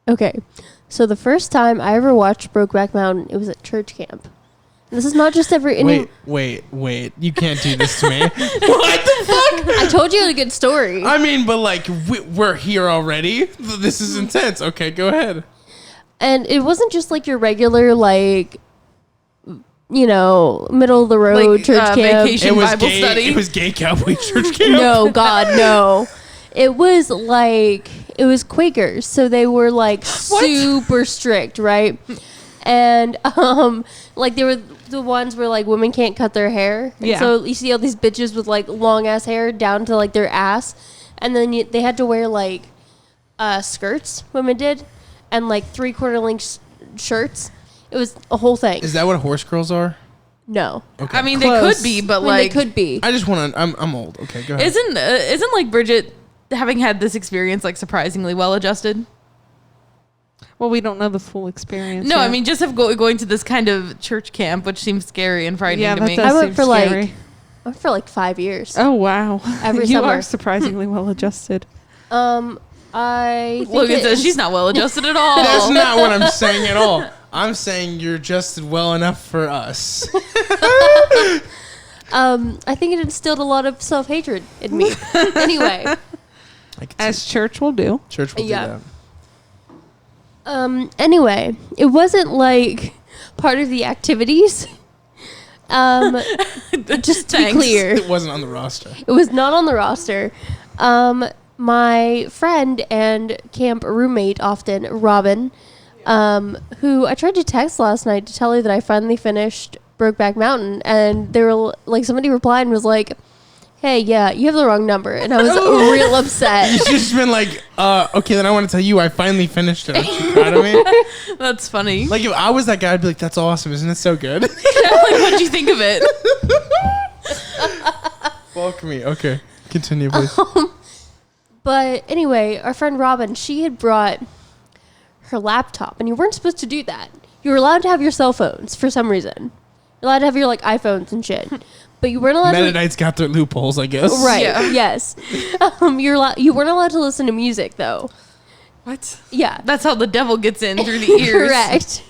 Okay. So the first time I ever watched Brokeback Mountain, it was at church camp. This is not just Wait. You can't do this to me. What the fuck? I told you a good story. I mean, but like, we're here already. This is intense. Okay, go ahead. And it wasn't just like your regular, like, you know, middle of the road church camp. Vacation Bible study. It was gay cowboy church camp. No, God, no. It was like, it was Quakers. So they were like super strict, right? And like they were the ones where like women can't cut their hair. And so you see all these bitches with like long ass hair down to like their ass. And then they had to wear like skirts, women did, and like 3/4 length shirts. It was a whole thing. Is that what horse girls are? No. Okay. I mean, Close. They could be, but they could be. I just want to. I'm old. Okay, go ahead. Isn't like Bridget having had this experience like surprisingly well adjusted? Well, we don't know the full experience. No, yet. I mean just going to this kind of church camp, which seems scary and frightening to me. I went for like 5 years. Oh wow! Every you summer. are surprisingly well adjusted. I think Logan says she's not well adjusted at all. That's not what I'm saying at all. I'm saying you're adjusted well enough for us. I think it instilled a lot of self-hatred in me. Anyway. As church will do. Church will do that. Anyway, it wasn't like part of the activities. Just to be clear. It wasn't on the roster. It was not on the roster. My friend and camp roommate often, Robin, who I tried to text last night to tell her that I finally finished Brokeback Mountain, and they were like, somebody replied and was like, hey, yeah, you have the wrong number. And I was real upset. You've just been like, okay, then I want to tell you I finally finished it. Aren't you proud of me? That's funny. Like, if I was that guy, I'd be like, that's awesome. Isn't it so good? Like, what'd you think of it? Welcome me. Okay. Continue, please. But anyway, our friend Robin, she had brought her laptop. And you weren't supposed to do that. You were allowed to have your cell phones for some reason. You're allowed to have your, like, iPhones and shit. But you weren't allowed Mennonites got their loopholes, I guess. Right, yes. You weren't allowed to listen to music, though. What? Yeah. That's how the devil gets in through the ears. Correct.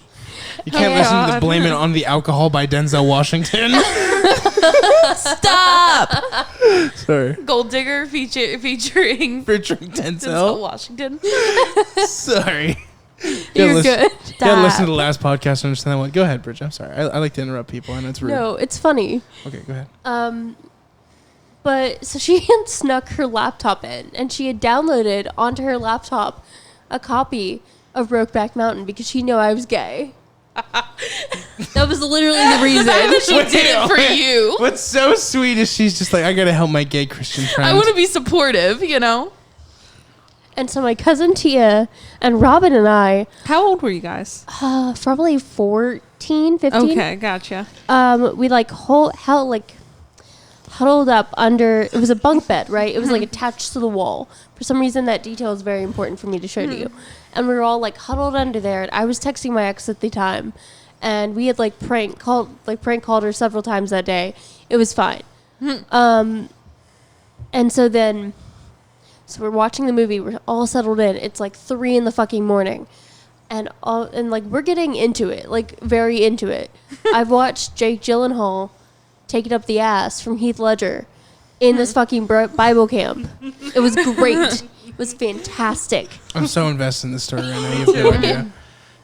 You can't listen to Blame It on the Alcohol by Denzel Washington. Stop! Sorry. Gold Digger featuring Denzel Washington. Sorry. You're good. You gotta listen to the last podcast to understand that one. Go ahead, Bridget. I'm sorry. I like to interrupt people. I know it's rude. No, it's funny. Okay, go ahead. But so she had snuck her laptop in, and she had downloaded onto her laptop a copy of Brokeback Mountain because she knew I was gay. That was literally the reason. She did it for you. What's so sweet is she's just like, I gotta help my gay Christian friend. I want to be supportive, you know? And so my cousin Tia and Robin and I... How old were you guys? Probably 14, 15. Okay, gotcha. We like huddled up under... It was a bunk bed, right? It was like attached to the wall. For some reason, that detail is very important for me to show to you. And we were all like huddled under there. And I was texting my ex at the time. And we had like prank called her several times that day. It was fine. And so then... So we're watching the movie. We're all settled in. It's like 3 in the fucking morning. And like we're getting into it, like very into it. I've watched Jake Gyllenhaal take it up the ass from Heath Ledger in this fucking Bible camp. It was great. It was fantastic. I'm so invested in this story right now. You have no idea.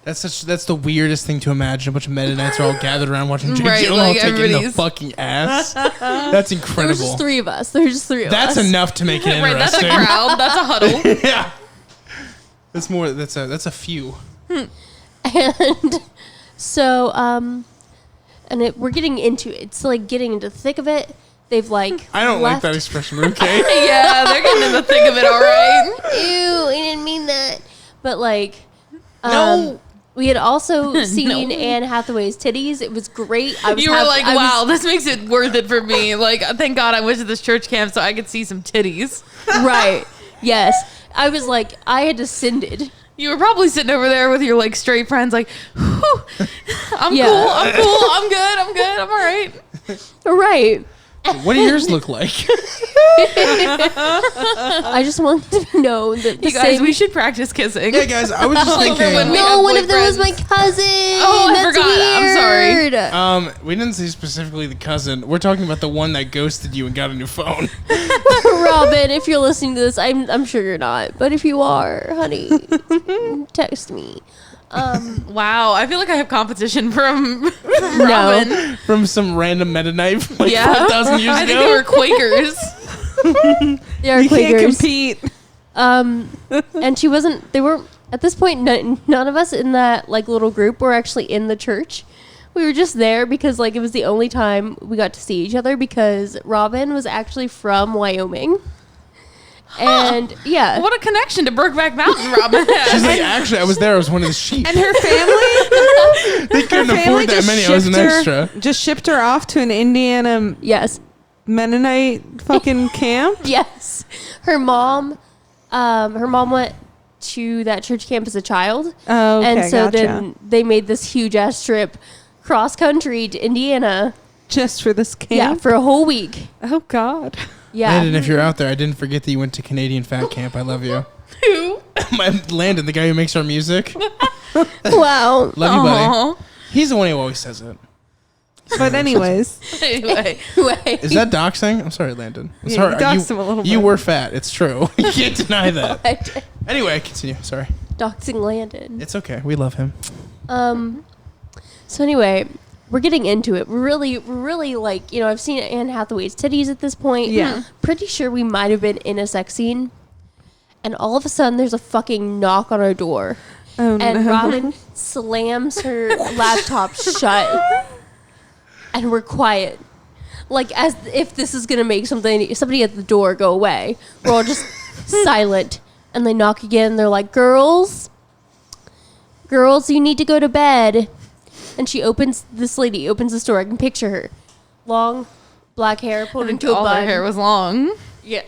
That's the weirdest thing to imagine. A bunch of Mennonites are all gathered around watching Jake Gyllenhaal taking the fucking ass. That's incredible. There's just 3 of us. That's enough to make it interesting. Right, that's a crowd. That's a huddle. Yeah. That's more. That's a few. And so, we're getting into it. It's like getting into the thick of it. They've like. I don't like that expression. Okay. Yeah, they're getting in the thick of it. All right. Ew, I didn't mean that. But like. No. We had also seen Anne Hathaway's titties. It was great. You were like, wow, this makes it worth it for me. Like, thank God I went to this church camp so I could see some titties. Right. Yes. I was like, I had descended. You were probably sitting over there with your like straight friends like, I'm cool, I'm good, I'm all right. Right. What do yours look like? I just want to know that the You guys, same. we should practice kissing. Yeah, guys, I was just Like thinking. when we No, have what if that was my boyfriends. cousin? Oh, I That's forgot. I'm sorry. weird. We didn't say specifically the cousin. We're talking about the one that ghosted you and got a new phone. Robin, if you're listening to this, I'm sure you're not, but if you are, honey, text me. Wow, I feel like I have competition from No. Robin. From some random Mennonite from like Yeah. 5,000 years I think ago. they were Quakers. They are You can't Quakers. compete. And she wasn't. They were at this point. None of us in that like little group were actually in the church. We were just there because like it was the only time we got to see each other because Robin was actually from Wyoming. And yeah, What a connection to Brokeback Mountain, Robin has. She's like, actually, I was there. I was one of the sheep. And her family, They couldn't afford that many. I was an extra. Just shipped her off to an Indiana yes, Mennonite fucking camp. yes. Her mom went to that church camp as a child. Oh, okay, And so gotcha. then they made this huge ass trip cross country to Indiana. Just for this camp. Yeah, for a whole week. Oh God. Yeah. Landon, if you're out there, I didn't forget that you went to Canadian Fat Camp. I love you. Who? Landon, the guy who makes our music. Wow. Love you, buddy. Aw. He's the one who always says it. But anyways, Anyway, Wait. Is that doxing? I'm sorry, Landon. I'm Yeah, sorry. you doxed him a little You bit. were fat. It's true. You can't deny that. What? Anyway, continue. Sorry. Doxing Landon. It's okay. We love him. So anyway, we're getting into it. We're really like, you know, I've seen Anne Hathaway's titties at this point. Yeah. Pretty sure we might have been in a sex scene. And all of a sudden there's a fucking knock on our door. oh And no. Robin slams her laptop shut. And we're quiet. Like as if this is gonna make somebody at the door go away. We're all just silent. And they knock again. They're like, girls, you need to go to bed. And this lady opens the door. I can picture her. Long, black hair, pulled into a all bun. their hair was long. Yeah,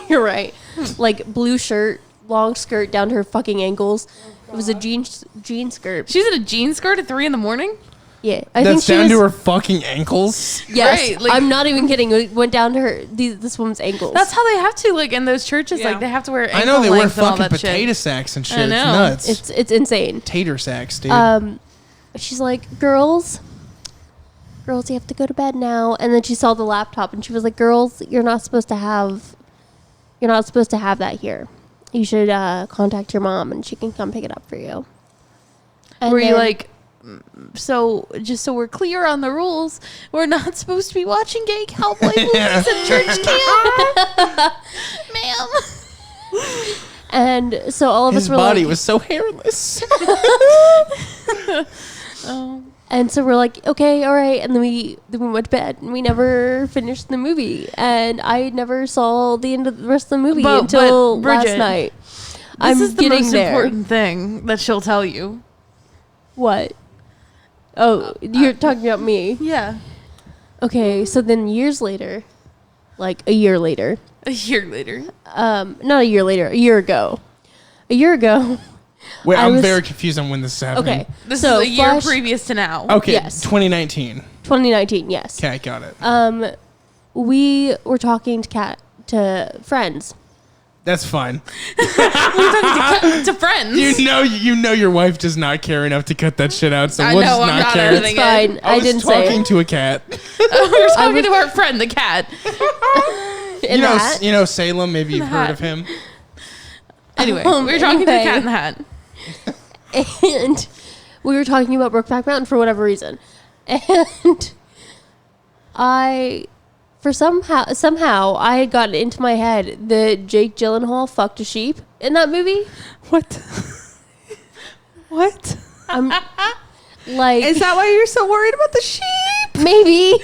you're right. Like blue shirt, long skirt down to her fucking ankles. It was a jean skirt. She's in a jean skirt at 3 in the morning. Yeah, I think That's she down was. to her fucking ankles. Yes, Right, like- I'm not even kidding. It went down to her. This woman's ankles. That's how they have to, like, in those churches. Yeah. Like, they have to wear ankle I know they wear length and all fucking that potato shit. sacks and shit. I It's know. nuts. it's insane. Tater sacks, dude. She's like, girls, you have to go to bed now. And then she saw the laptop and she was like, girls, you're not supposed to have that here. You should contact your mom and she can come pick it up for you. And Were you then- like, so just so we're clear on the rules, we're not supposed to be watching gay cowboy movies at church camp, ma'am. And so all of His us were body like, was so hairless. and so we're like, okay, all right. And then we went to bed and we never finished the movie. And I never saw the end of the rest of the movie But until Bridget, last night. This is the getting most there. important thing that she'll tell you. What? Oh, you're talking about me. Yeah. Okay, so then years later, like a year later, A year later. not a year later, a year ago. Wait, I I'm was- very confused on when this is happening. Okay, This so is a year Flash- previous to now. Okay, Yes. 2019. 2019, yes. Okay, got it. We were talking to friends. That's fine. To friends. You know your wife does not care enough to cut that shit out, so I we'll know, just I'm not not care. editing It's fine. I was didn't say talking it. to a cat. We're talking to our friend, the cat. In that. You know Salem. Maybe you've heard hat. of him. Anyway, we were talking to the anyway. cat in the hat. And we were talking about Brokeback Mountain for whatever reason. And somehow I had gotten into my head that Jake Gyllenhaal fucked a sheep in that movie. What? What? I'm like, Is that why you're so worried about the sheep? maybe.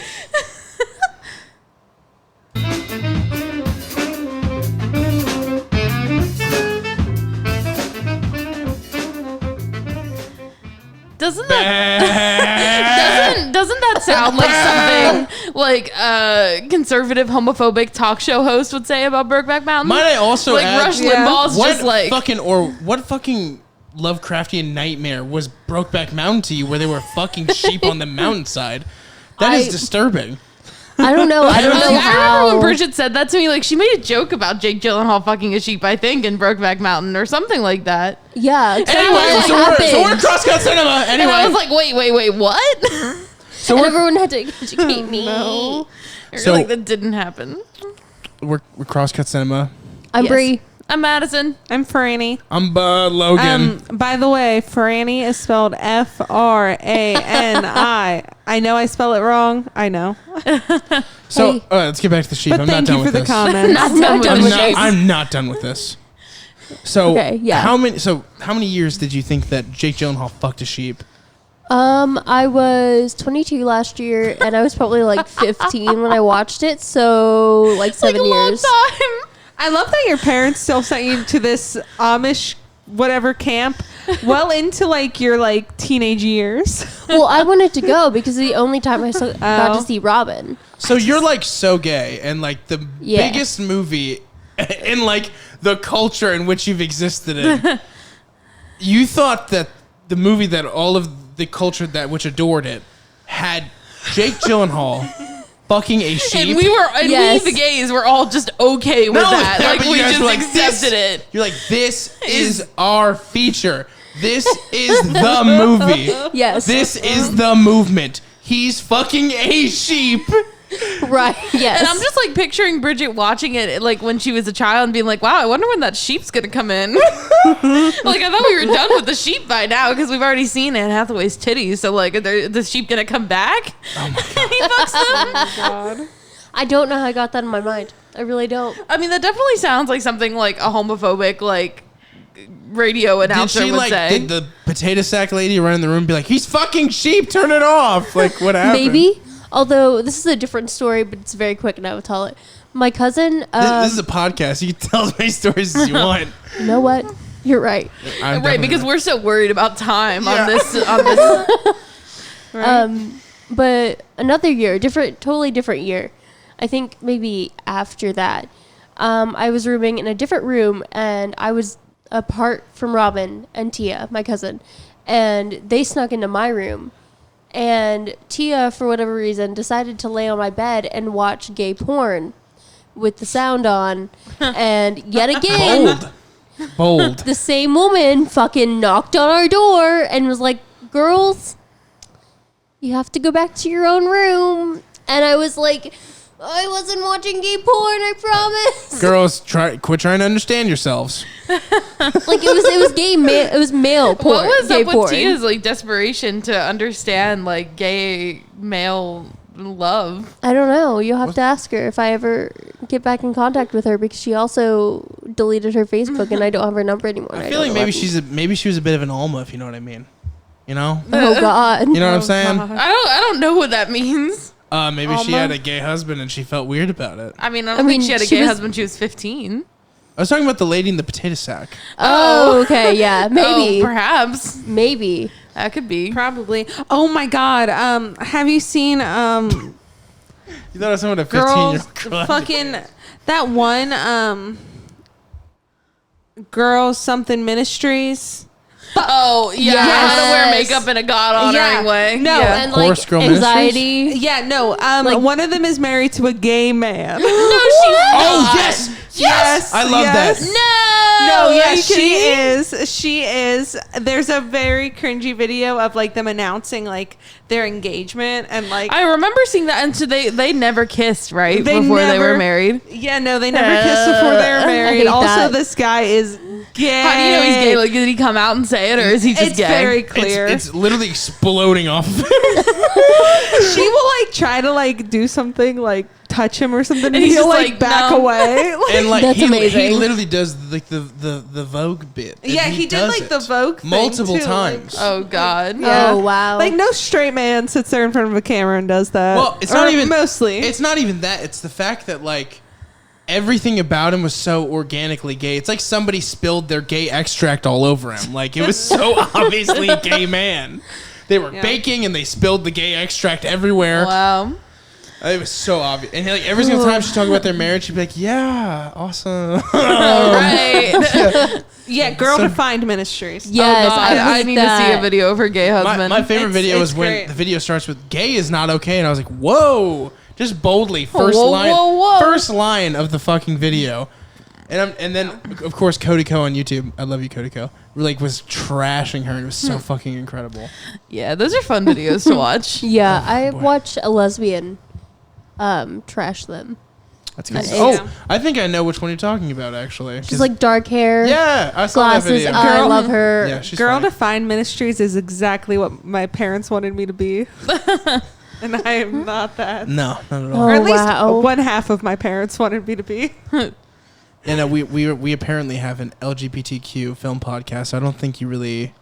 Doesn't that sound like something like a conservative homophobic talk show host would say about Brokeback Mountain? Might I also like add, Rush Yeah. Limbaugh's what just like fucking Lovecraftian nightmare was Brokeback Mountain to you, where they were fucking sheep on the mountainside? That is I- disturbing. I don't know. I don't know I how. remember when Bridget said that to me. Like, she made a joke about Jake Gyllenhaal fucking a sheep, I think, in Brokeback Mountain or something like that. Yeah. Anyway, so we're crosscut cinema. Anyway, And I was like, wait, what? so and everyone had to educate me. No. So- Like, that didn't happen. we're crosscut cinema. I'm Yes. Bree. I'm Madison. I'm Frani. I'm Logan. By the way, Frani is spelled Frani. I know I spell it wrong. I know. So Hey. let's get back to the sheep. But I'm not thank done you with for the this. comments. Not done with this. I'm not done with this. So Okay, yeah. how many years did you think that Jake Gyllenhaal fucked a sheep? I was 22 last year, and I was probably like 15 when I watched it. So like 7 Like a long years. time. I love that your parents still sent you to this Amish whatever camp well into like your like teenage years. Well, I wanted to go because the only time I got Oh. to see Robin. So you're like so gay, and like the Yeah. biggest movie in like the culture in which you've existed in. You thought that the movie that all of the culture that which adored it had Jake Gyllenhaal fucking a sheep. And we, Yes. the gays, were all just okay with that. yeah, Like, but we you guys just were like, accepted this- it. You're like, this is our feature. This is the movie. Yes. This is the movement. He's fucking a sheep. Right. Yes. And I'm just like picturing Bridget watching it like when she was a child and being like, wow, I wonder when that sheep's gonna come in. Like, I thought we were done with the sheep by now because we've already seen Anne Hathaway's titties. So like, are the sheep gonna come back? Oh my And he fucks them. God. I don't know how I got that in my mind. I really don't. I mean, that definitely sounds like something like a homophobic like radio Did announcer she would like say. did the potato sack lady run in the room and be like, he's fucking sheep, turn it off? Like what happened? Maybe. Although this is a different story, but it's very quick and I will tell it. My cousin. This is a podcast. You can tell as many stories as you want. You know what? You're right. I'm Right, because definitely- we're so worried about time on Yeah. this. Right. But another year, totally different year. I think maybe after that, I was rooming in a different room, and I was apart from Robin and Tia, my cousin, and they snuck into my room. And Tia, for whatever reason, decided to lay on my bed and watch gay porn with the sound on. And yet again, Bold. the same woman fucking knocked on our door and was like, girls, you have to go back to your own room. And I was like, I wasn't watching gay porn, I promise. Girls, quit trying to understand yourselves. Like it was gay it was male porn. What was gay up with porn. Tia's like desperation to understand like gay male love? I don't know. You'll have to ask her if I ever get back in contact with her because she also deleted her Facebook and I don't have her number anymore. I feel like maybe she was a bit of an Alma, if you know what I mean. You know? Oh God. You know what I'm saying? I don't know what that means. Maybe she had a gay husband and she felt weird about it. I mean, I don't think she had a she gay was- husband. She was 15. I was talking about the lady in the potato sack. Oh, okay, yeah, maybe, Oh, perhaps maybe. that could be. Probably. Oh my God. Have you seen You thought I was talking about a girls 15-year-old? fucking that one Girls Something Ministries? Oh yeah, Yes. how to wear makeup in a god honoring way. No. Yeah. And Horse like Girl anxiety. Yeah, no. Like- One of them is married to a gay man. No, she's Oh, not. yes! Yes, I love that. No, No, are yes, you kidding she me? is. She is. There's a very cringy video of like them announcing like their engagement and like I remember seeing that, and so they never kissed, right? They Before they were never- married. yeah, no, they never kissed before they were married. hate Also, that. this guy is gay. How do you know he's gay? Like, did he come out and say it, or is he just It's gay? very clear. It's literally exploding off of She will like try to like do something like touch him or something, and he's he'll just like like, back no. away. And like That's he amazing. literally does like the Vogue bit. And Yeah, he did does like it the Vogue thing, multiple too, times. Oh God. Yeah. Oh wow. Like no straight man sits there in front of a camera and does that. Well, it's Or not even mostly. It's not even that. It's the fact that like everything about him was so organically gay. It's like somebody spilled their gay extract all over him. Like it was so obviously a gay man. They were Yeah. baking and they spilled the gay extract everywhere. Wow. It was so obvious. And like every single time she talked about their marriage, she'd be like, "Yeah, awesome." All right. yeah, Girl So- Defined Ministries. yes, Oh, God, I hate need that. to see a video of her gay my, husband. my favorite video It's is when great. the video starts with "gay is not okay," and I was like, "Whoa, just boldly first line of the fucking video. And then of course Cody Co on YouTube. I love you, Cody Co. Like was trashing her, and it was so fucking incredible. Yeah, those are fun videos to watch. Yeah, I watched a lesbian trash them. That's good. Yeah. I think I know which one you're talking about, actually. She's like dark hair. Yeah, I saw glasses. that video. I love her. Yeah, she's Girl funny. Defined Ministries is exactly what my parents wanted me to be. And I am not that. No, not at all. Oh, Or at least wow. one half of my parents wanted me to be. And we apparently have an LGBTQ film podcast. So I don't think you really.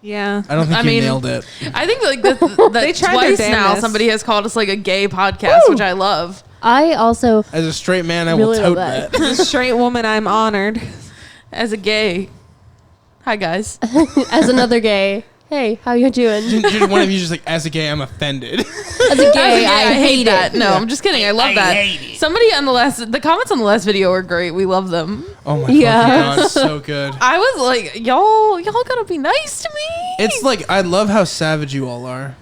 Yeah. I don't think I you mean, nailed it. I think like that They tried twice their now damnedest. somebody has called us like a gay podcast, which I love. I also As a straight man, I Really will tote love that. As a straight woman, I'm honored. As a gay. Hi guys. as another gay. Hey, how you doing? Just one of you just like, as a gay, I'm offended. As a gay, I hate that. it. No, I'm just kidding. I love that. Somebody on the comments on the last video were great. We love them. Oh my Yeah. fucking god, so good. I was like, y'all gotta be nice to me. It's like I love how savage you all are.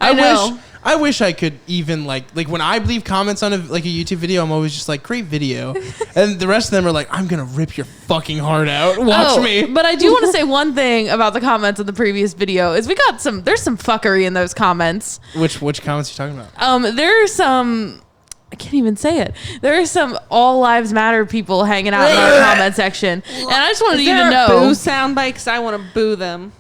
I know. I wish I could even like when I leave comments on a YouTube video, I'm always just like, great video, and the rest of them are like, I'm gonna rip your fucking heart out. Watch me. But I do want to say one thing about the comments of the previous video is there's some fuckery in those comments. Which comments are you talking about? There's some. I can't even say it. There are some all lives matter people hanging out in our comment section, and I just wanted Is you there to a know. boo sound bite? Because I want to boo them.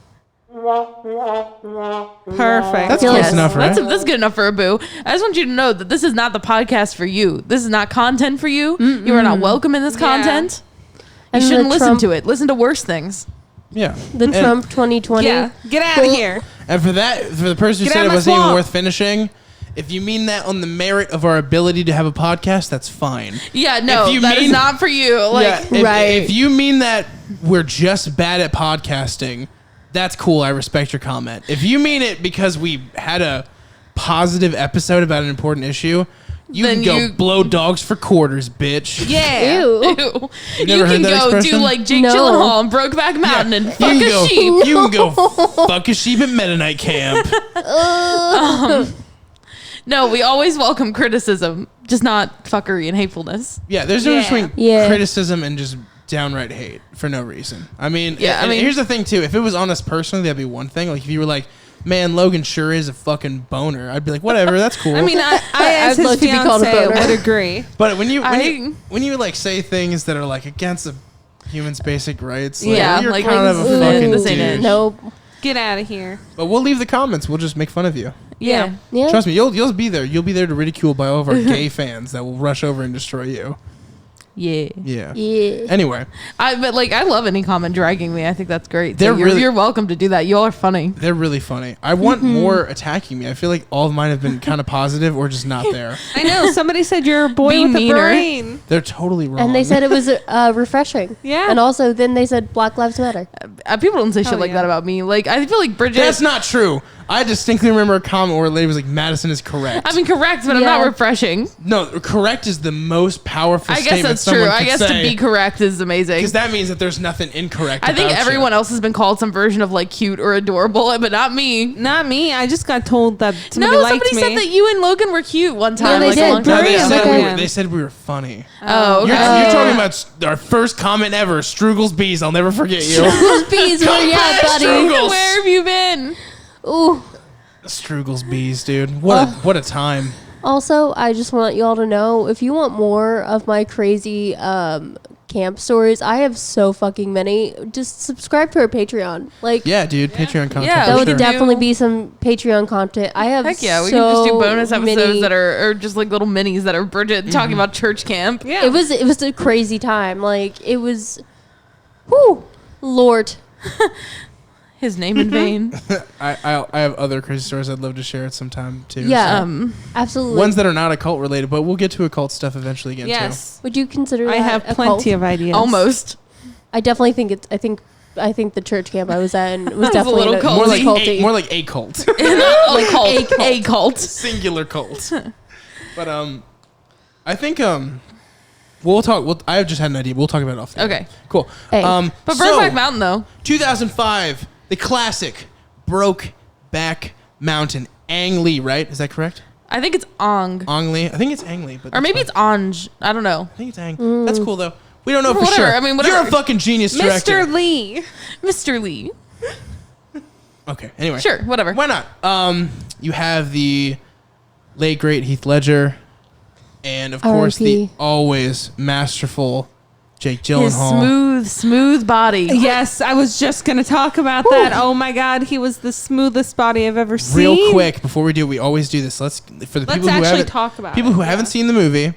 Perfect. That's close enough, right? That's good enough for a boo. I just want you to know that this is not the podcast for you. This is not content for you. You are not welcome in this content. You And the shouldn't listen Trump- to it. Listen to worse things. Yeah. The Trump 2020. Yeah. Get out of here. And for the person who Get said out it of my wasn't even swamp. worth finishing, if you mean that on the merit of our ability to have a podcast, that's fine. Yeah, no, If you that is mean- not for you. Like, Yeah, if you mean that we're just bad at podcasting, that's cool. I respect your comment. If you mean it because we had a positive episode about an important issue, you Then can go you- blow dogs for quarters, bitch. Yeah. Ew. ew. You You never heard can that go do expression? like Jake No. Gyllenhaal and Brokeback Mountain and fuck you can a go, sheep. You can go fuck a sheep at Mennonite camp. No, we always welcome criticism, just not fuckery and hatefulness. Yeah, there's no difference between Yeah. criticism and just downright hate for no reason. I mean, Yeah, and I mean- here's the thing too. If it was on us personally, that'd be one thing. Like if you were like, "Man, Logan sure is a fucking boner," I'd be like, "Whatever, that's cool." I mean, I as I'd his love to be called a fiance boner. would agree. but when I- you like say things that are like against a human's basic rights, Yeah, you're like, kind of a this ain't fucking it, this ain't it. douche. Nope. Get out of here. But we'll leave the comments. We'll just make fun of you. Yeah. Yeah. Trust me, you'll be there. You'll be there to ridicule by all of our gay fans that will rush over and destroy you. Yeah. Yeah. Yeah. Anyway, But like, I love any comment dragging me. I think that's great. So They're really- you're welcome to do that. You all are funny. they're really funny. I want more attacking me. I feel like all of mine have been kind of positive or just not there. I know. Somebody said you're a boy Be with meaner. a brain. They're totally wrong. And they said it was refreshing. Yeah. And also, then they said Black Lives Matter. People don't say shit Oh, like yeah. that about me. Like, I feel like Bridget. That's not true. I distinctly remember a comment where a lady was like, "Madison is correct." I mean, correct, but I'm not Yeah. refreshing. no, correct is the most powerful I guess statement that's true. someone I could guess say, to be correct is amazing. because that means that there's nothing incorrect. I think about everyone you. else has been called some version of like cute or adorable, but not me. Not me. I just got told that somebody No, liked somebody me. said that you and Logan were cute one time. they like, did. A long No, time they ago. said, Okay. they said we were funny. Oh, You're, okay. you're talking about our first comment ever, Strugel's Bees. I'll never forget you. Those bees, where you at, buddy? Struggle. Where have you been? Ooh. Strugel's Bees, dude. What a time. Also, I just want y'all to know, if you want more of my crazy camp stories, I have so fucking many. Just subscribe to our Patreon. Like, Yeah, dude. Patreon content. Yeah, for that we would sure. could definitely do- be some Patreon content. I have Heck yeah, we so can just do bonus episodes many- that are or just like little minis that are Bridget talking about church camp. Yeah. It was a crazy time. Like, it was, whoo, Lord. His name in vain. I have other crazy stories I'd love to share at some time too. Yeah. so. Absolutely. Ones that are not occult related, but we'll get to occult stuff eventually again Yes. Would you consider I that have a plenty cult? of ideas. Almost. I definitely think it's. I think the church camp I was at was was a definitely little a- too. culty. More like culty. more like a cult. Not a cult. A cult. Singular cult. But I think we'll talk. I have just had an idea. We'll talk about it off. the air. Okay. Cool. Hey. But so, Brokeback Mountain though. 2005, the classic Brokeback Mountain. Ang Lee, right? Is that correct? I think it's Ong. Ong Lee. I think it's Ang Lee. But Or maybe it's Anj. I don't know. I think it's Ang. That's cool, though. We don't know for Whatever, sure. I mean, whatever. You're a fucking genius director. Mr. Lee. Mr. Lee. Okay, anyway. Sure, whatever. Why not? You have the late, great Heath Ledger. And, of course, the R.I.P. always masterful Jake His Gyllenhaal. smooth body. Yes, I was just going to talk about that. Oh my God, he was the smoothest body I've ever seen. Real quick, before we do, we always do this. Let's talk about people it, who haven't seen the movie.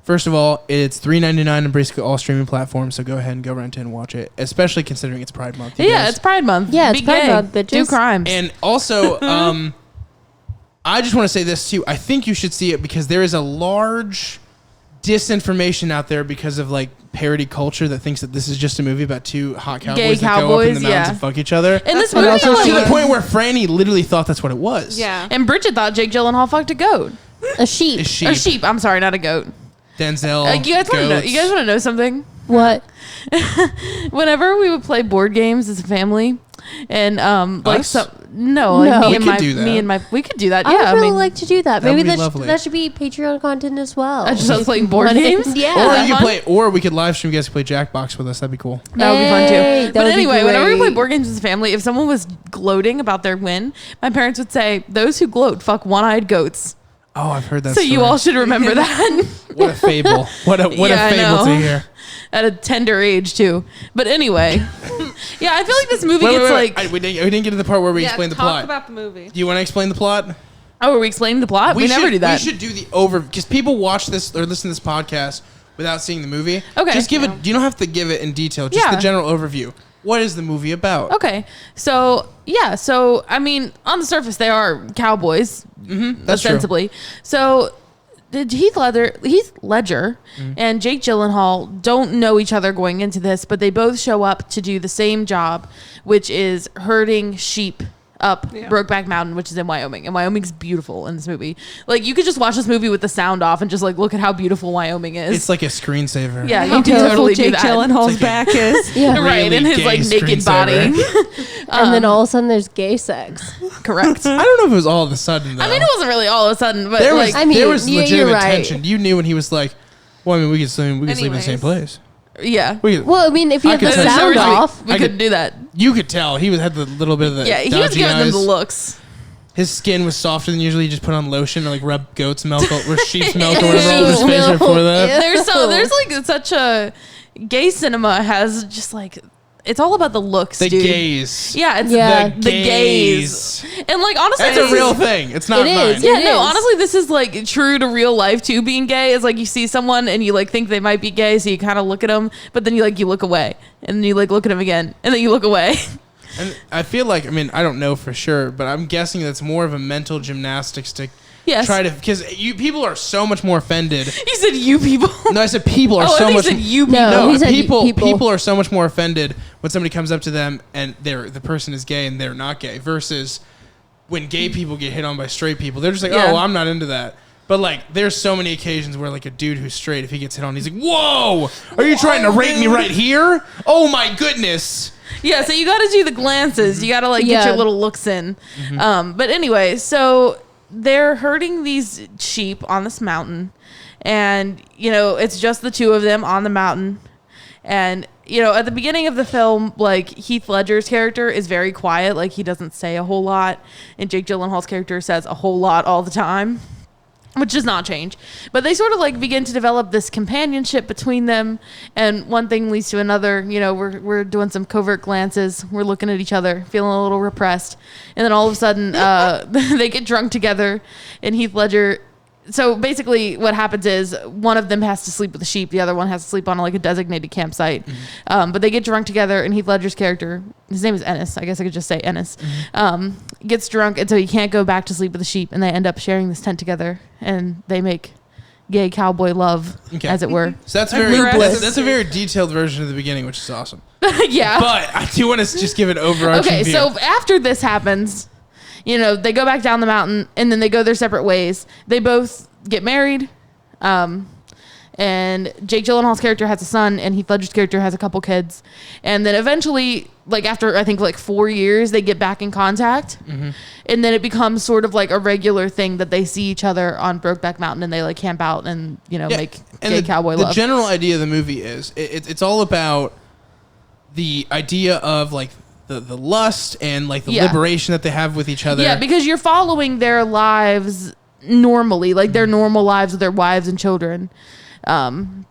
First of all, it's $3.99 on basically all streaming platforms, so go ahead and go rent it and watch it, especially considering it's Pride Month. Yeah, it's Pride Month. Yeah, it's Be Pride gay. Month, bitches. Do crimes. And also, I just want to say this too. I think you should see it because there is a large disinformation out there because of like parody culture that thinks that this is just a movie about two hot cowboys that go up in the mountains and fuck each other. And this That's what movie, also To the like, point where Franny literally thought that's what it was. Yeah. and Bridget thought Jake Gyllenhaal fucked a goat. A sheep. A sheep. Or sheep. I'm sorry, not a goat. Denzel. You guys want to know? goats. You guys want to know something? What? Whenever we would play board games as a family, and like Us? some no, like No. me We and could my do that. me and my we could do that. I Yeah, would I really mean, like to do that. That would Maybe be lovely. that should be Patreon content as well. I just was playing board Wanna- games. Yeah. Or that you could fun? play, or we could live stream. You guys could play Jackbox with us. That'd be cool. That would be fun Hey, too. that But would be anyway, whenever we play great. board games as a family, if someone was gloating about their win, my parents would say, "Those who gloat fuck one-eyed goats." Oh, I've heard that. So you story. all should remember that What a fable! What a Yeah, I fable to know. hear. at a tender age too. But anyway, yeah, I feel like this movie gets like. we didn't get to the part where we explain the talk plot. about the movie. Do you want to explain the plot? Oh, are we explaining the plot? We never do that. We should do the over because people watch this or listen to this podcast without seeing the movie. Okay. Just give it. You don't have to give it in detail. Just Yeah. the general overview. What is the movie about? Okay, so yeah, so I mean, on the surface, they are cowboys, That's ostensibly. So did Heath Ledger and Jake Gyllenhaal don't know each other going into this, but they both show up to do the same job, which is herding sheep up Brokeback Mountain, which is in Wyoming. And Wyoming's beautiful in this movie. Like, you could just watch this movie with the sound off and just like look at how beautiful Wyoming is. It's like a screensaver. yeah, How you can beautiful totally do Jake that. Gyllenhaal's It's like back is. Yeah. Right, Really in his gay like naked screensaver. body. And then all of a sudden there's gay sex. Correct. I don't know if it was all of a sudden though. I mean, it wasn't really all of a sudden, but there like, was I mean, there was you're legitimate right. tension. You knew when he was like, "Well, I mean, we could sleep in the same Anyways. place." yeah. We could, Well, I mean, if you I have the could tell. sound Sorry, off. we I couldn't could- do that. you could tell he had the little bit of the Yeah, he was dodgy giving them eyes. the looks. His skin was softer than usually. He just put on lotion or like rub goat's milk or sheep's milk or whatever over his Sheep's face milk. before that. Ew. There's like such a gay cinema has just like it's all about the looks, The dude. gaze. Yeah, it's Yeah. the gaze. And like honestly, That's a real thing. It's not It mine. is, Yeah, It no, is. honestly, this is like true to real life too. Being gay is like you see someone and you like think they might be gay, so you kind of look at them, but then you look away, and then you like look at them again, and then you look away. And I feel like, I mean, I don't know for sure, but I'm guessing that's more of a mental gymnastics to Yes, try to, because people are so much more offended. you said you people. No, I said people are Oh, I so think you much. said you people. No. No, he said people people. are so much more offended when somebody comes up to them and the person is gay and they're not gay versus when gay people get hit on by straight people. They're just like, Yeah. oh, well, I'm not into that. But like, there's so many occasions where like a dude who's straight, if he gets hit on, he's like, whoa, are you trying to rape me right here? Oh my goodness. Yeah, so you got to do the glances. You got to like get Yeah. your little looks in. But anyway, so they're herding these sheep on this mountain, and you know it's just the two of them on the mountain. And you know, at the beginning of the film, like Heath Ledger's character is very quiet, like he doesn't say a whole lot, and Jake Gyllenhaal's character says a whole lot all the time, which does not change. But they sort of like begin to develop this companionship between them, and one thing leads to another. You know, we're doing some covert glances, we're looking at each other, feeling a little repressed, and then all of a sudden they get drunk together, and Heath Ledger. So basically what happens is one of them has to sleep with the sheep, the other one has to sleep on like a designated campsite. But they get drunk together, and Heath Ledger's character, his name is Ennis, I guess I could just say Ennis, gets drunk, and so he can't go back to sleep with the sheep, and they end up sharing this tent together, and they make gay cowboy love, Okay. as it were. So that's very Aggressive. that's a very detailed version of the beginning, which is awesome. Yeah. But I do want to just give an overarching Okay, view. so after this happens, you know, they go back down the mountain, and then they go their separate ways. They both get married, and and Jake Gyllenhaal's character has a son, and Heath Ledger's character has a couple kids, and then eventually, like after I think like 4 years, they get back in contact, and then it becomes sort of like a regular thing that they see each other on Brokeback Mountain, and they like camp out and make gay cowboy love. The general idea of the movie is it's all about the idea of like the lust and like the liberation that they have with each other. Yeah, because you're following their lives normally, like their normal lives with their wives and children. And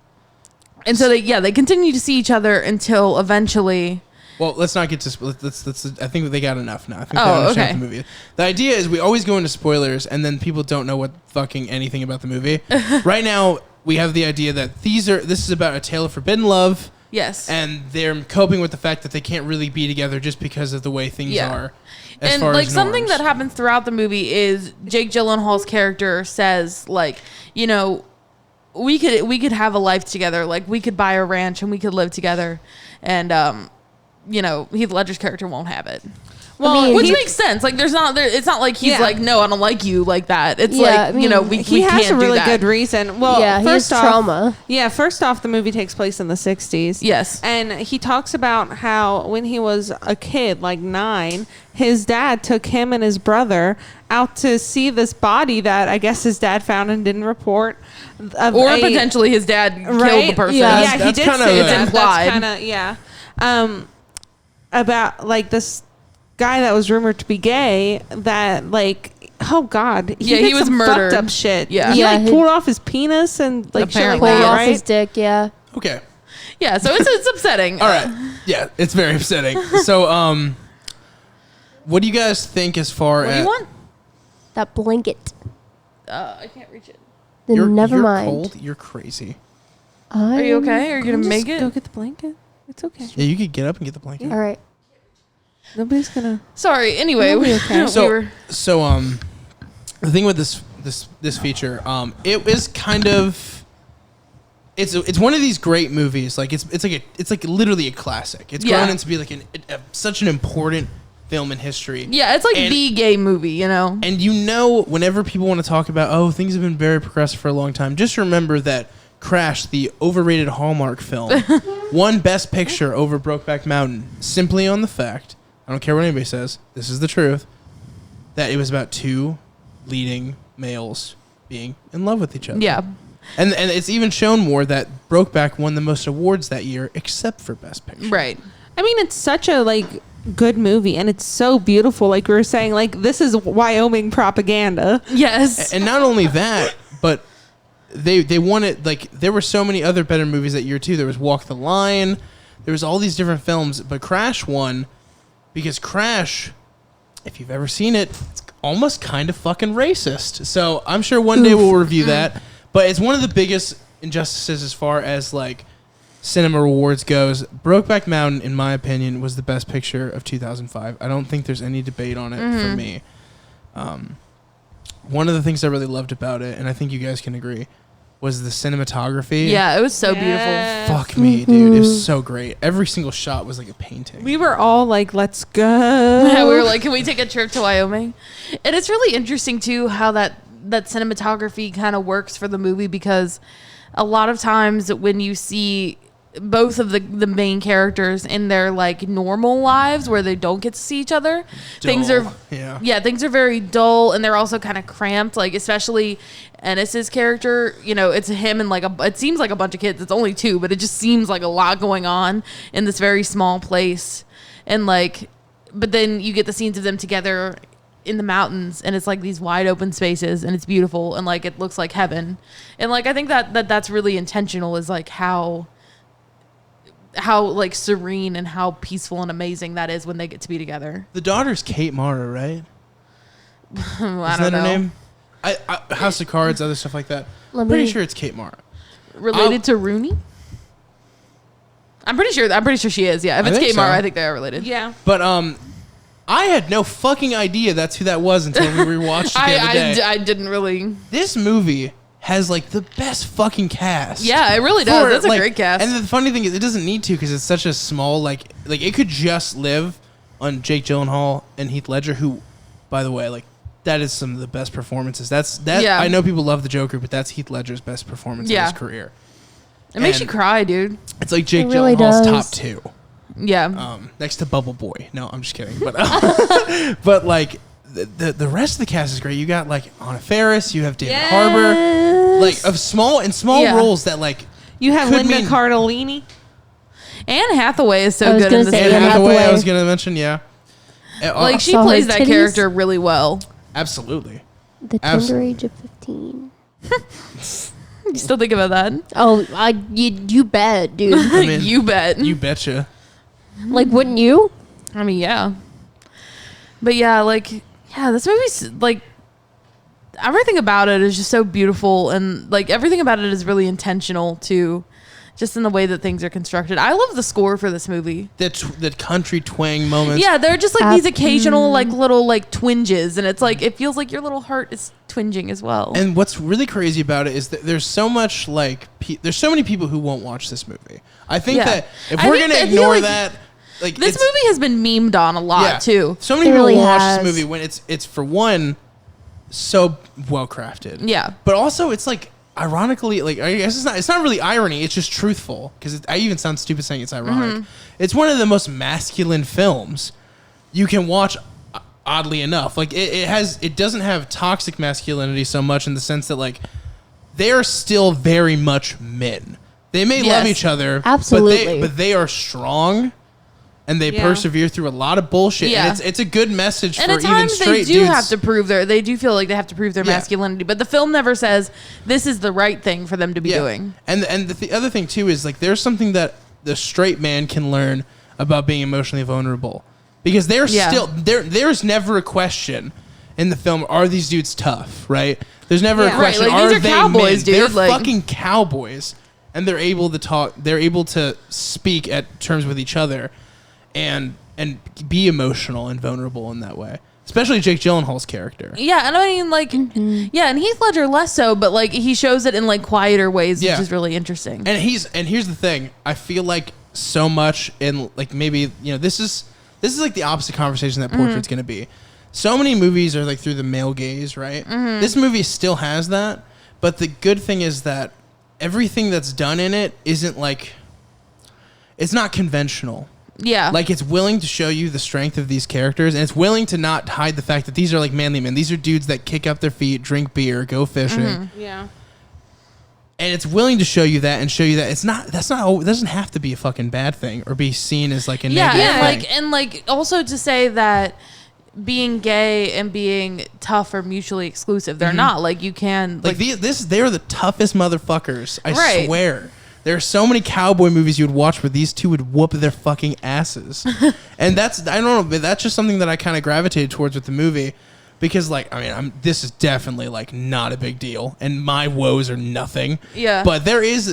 so they continue to see each other until eventually. Well, let's not get to. Let's. I think they got enough now. I think they understand the movie. The idea is we always go into spoilers, and then people don't know what fucking anything about the movie. Right now, we have the idea that this is about a tale of forbidden love. Yes. And they're coping with the fact that they can't really be together just because of the way things are. And like something that happens throughout the movie is Jake Gyllenhaal's character says like, we could have a life together. Like we could buy a ranch and we could live together. And Heath Ledger's character won't have it. Well, which makes sense. Like, it's not like he's like, no, I don't like you like that. It's he has a really good reason. Well, he has trauma. Yeah, first off, the movie takes place in the 60s. Yes. And he talks about how when he was a kid, like 9, his dad took him and his brother out to see this body that I guess his dad found and didn't report. Or potentially his dad killed the person. Yeah, he did say it's that. implied. That's about like this guy that was rumored to be gay that like he was some murdered. fucked up shit. Yeah. He pulled off his penis and like Apparently. Pulled off right? his dick, yeah. Okay. Yeah, so it's upsetting. All right. Yeah, it's very upsetting. So, what do you guys think as far What as... do you want? That blanket. I can't reach it. Then never mind. You're cold? You're crazy. Are you okay? Are you going to make it? Go get the blanket. It's okay. Yeah, you could get up and get the blanket. All right. Nobody's gonna. Sorry. Anyway, okay. The thing with this feature, it was kind of, it's one of these great movies. Like it's like literally a classic. It's grown into be like such an important film in history. Yeah, it's like the gay movie, And whenever people want to talk about, things have been very progressive for a long time, just remember that Crash, the overrated Hallmark film, won Best Picture over Brokeback Mountain simply on the fact, I don't care what anybody says, this is the truth, that it was about 2 leading males being in love with each other. Yeah. And it's even shown more that Brokeback won the most awards that year except for Best Picture. Right. I mean, it's such a good movie and it's so beautiful. Like we were saying, like this is Wyoming propaganda. Yes. And not only that, but they won it. Like there were so many other better movies that year too. There was Walk the Line. There was all these different films, but Crash won because Crash, if you've ever seen it, it's almost kind of fucking racist. So I'm sure one day we'll review that. But it's one of the biggest injustices as far as like cinema awards goes. Brokeback Mountain, in my opinion, was the best picture of 2005. I don't think there's any debate on it for me. One of the things I really loved about it, and I think you guys can agree, was the cinematography. Yeah, it was so beautiful. Fuck me, dude. It was so great. Every single shot was like a painting. We were all like, let's go. Yeah, we were like, can we take a trip to Wyoming? And it's really interesting, too, how that cinematography kind of works for the movie, because a lot of times when you see both of the main characters in their like normal lives where they don't get to see each other, things are very dull, and they're also kind of cramped. Like especially Ennis's character, it's him and it seems like a bunch of kids. It's only 2, but it just seems like a lot going on in this very small place. And but then you get the scenes of them together in the mountains, and it's like these wide open spaces, and it's beautiful, and like it looks like heaven. And like I think that's really intentional, is like how like serene and how peaceful and amazing that is when they get to be together. The daughter's Kate Mara, right? Isn't that her name? I House of Cards, other stuff like that. Pretty sure it's Kate Mara. Related to Rooney? I'm pretty sure she is. Yeah, if it's Kate Mara, I think they are related. Yeah, but I had no fucking idea that's who that was until we rewatched it the other day. I didn't really. This movie has like the best fucking cast. Yeah, it really does. That's a great cast. And the funny thing is, it doesn't need to, because it's such a small like it could just live on Jake Gyllenhaal and Heath Ledger, who, by the way, like that is some of the best performances. I know people love the Joker, but that's Heath Ledger's best performance in his career. It makes you cry, dude. It's like Jake It really Gyllenhaal's does. top 2. Yeah. Next to Bubble Boy. No, I'm just kidding. But but like the rest of the cast is great. You got like Anna Faris, you have David Harbour, like of small Yeah. roles that like You have could Linda mean- Cardellini. Anne Hathaway is I so was good gonna in this say Anne movie. Anne Hathaway, I Hathaway. was gonna mention, yeah. Like she Saw her plays that titties. character really well. Absolutely. The Abs- tender age of 15. You still think about that? Oh, you bet, dude. I mean, You bet. you betcha. Like, wouldn't you? I mean, yeah. But yeah, like, yeah, this movie's like everything about it is just so beautiful, and like everything about it is really intentional too, just in the way that things are constructed. I love the score for this movie. The country twang moments. Yeah, they're just like these occasional like little like twinges, and it's like it feels like your little heart is twinging as well. And what's really crazy about it is that there's so much like there's so many people who won't watch this movie. I think Yeah. that if I we're think gonna that- I feel ignore like that, like this it's- movie has been memed on a lot too. So many It people really watch has. this movie when it's for one so well crafted. Yeah. But also it's like ironically, like I guess it's not really irony, it's just truthful, because I even sound stupid saying it's ironic. Mm-hmm. It's one of the most masculine films you can watch, oddly enough. Like it doesn't have toxic masculinity so much, in the sense that like they're still very much men. They may love Yes. each other, Absolutely. but they are strong, and they Yeah. persevere through a lot of bullshit. Yeah. And it's a good message And for at even times they straight do dudes. have to prove they do feel like they have to prove their Yeah. masculinity, but the film never says this is the right thing for them to be Yeah. doing. And the other thing too is like there's something that the straight man can learn about being emotionally vulnerable, because they're Yeah. still there's never a question in the film, are these dudes tough, right? There's never a Yeah. Right, question, like, these are are they cowboys, men? dude, They're like- fucking cowboys, and they're able to talk, they're able to speak at terms with each other and be emotional and vulnerable in that way. Especially Jake Gyllenhaal's character. Yeah, and I mean, like, yeah, and Heath Ledger less so, but like he shows it in like quieter ways, Yeah. which is really interesting. And here's the thing. I feel like so much in like maybe this is like the opposite conversation that Portrait's gonna be. So many movies are like through the male gaze, right? This movie still has that, but the good thing is that everything that's done in it isn't like, it's not conventional. Yeah, Like it's willing to show you the strength of these characters, and it's willing to not hide the fact that these are like manly men. These are dudes that kick up their feet, drink beer, go fishing. Yeah. And it's willing to show you that and show you that it doesn't have to be a fucking bad thing or be seen as like a yeah, negative and thing. like also to say that being gay and being tough are mutually exclusive. They're not. Like you can like they're the toughest motherfuckers. I Right. swear. There are so many cowboy movies you would watch where these two would whoop their fucking asses. And I don't know, but that's just something that I kind of gravitated towards with the movie. Because, like, I mean, this is definitely, like, not a big deal. And my woes are nothing. Yeah. But there is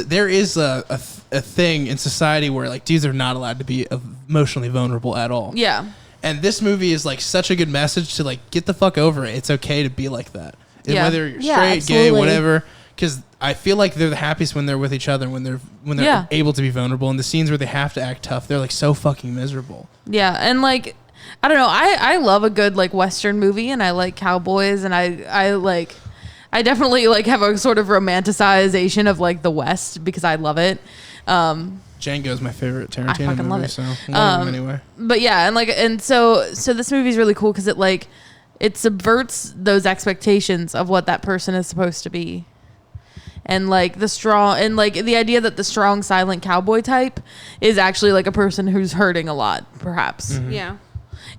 a thing in society where, like, dudes are not allowed to be emotionally vulnerable at all. yeah. And this movie is, like, such a good message to, like, get the fuck over it. It's okay to be like that. And Yeah. whether you're Yeah, straight, gay, absolutely. whatever. Because I feel like they're the happiest when they're with each other, when they're Yeah. able to be vulnerable. And the scenes where they have to act tough, they're, like, so fucking miserable. Yeah, and like I don't know, I love a good like Western movie, and I like cowboys, and I definitely like have a sort of romanticization of like the West because I love it. Django's my favorite Tarantino fucking movie, love it. so one of them anyway. But yeah, and so this movie is really cool because it subverts those expectations of what that person is supposed to be. And like the strong, and like the idea that the strong silent cowboy type is actually like a person who's hurting a lot, perhaps. Yeah.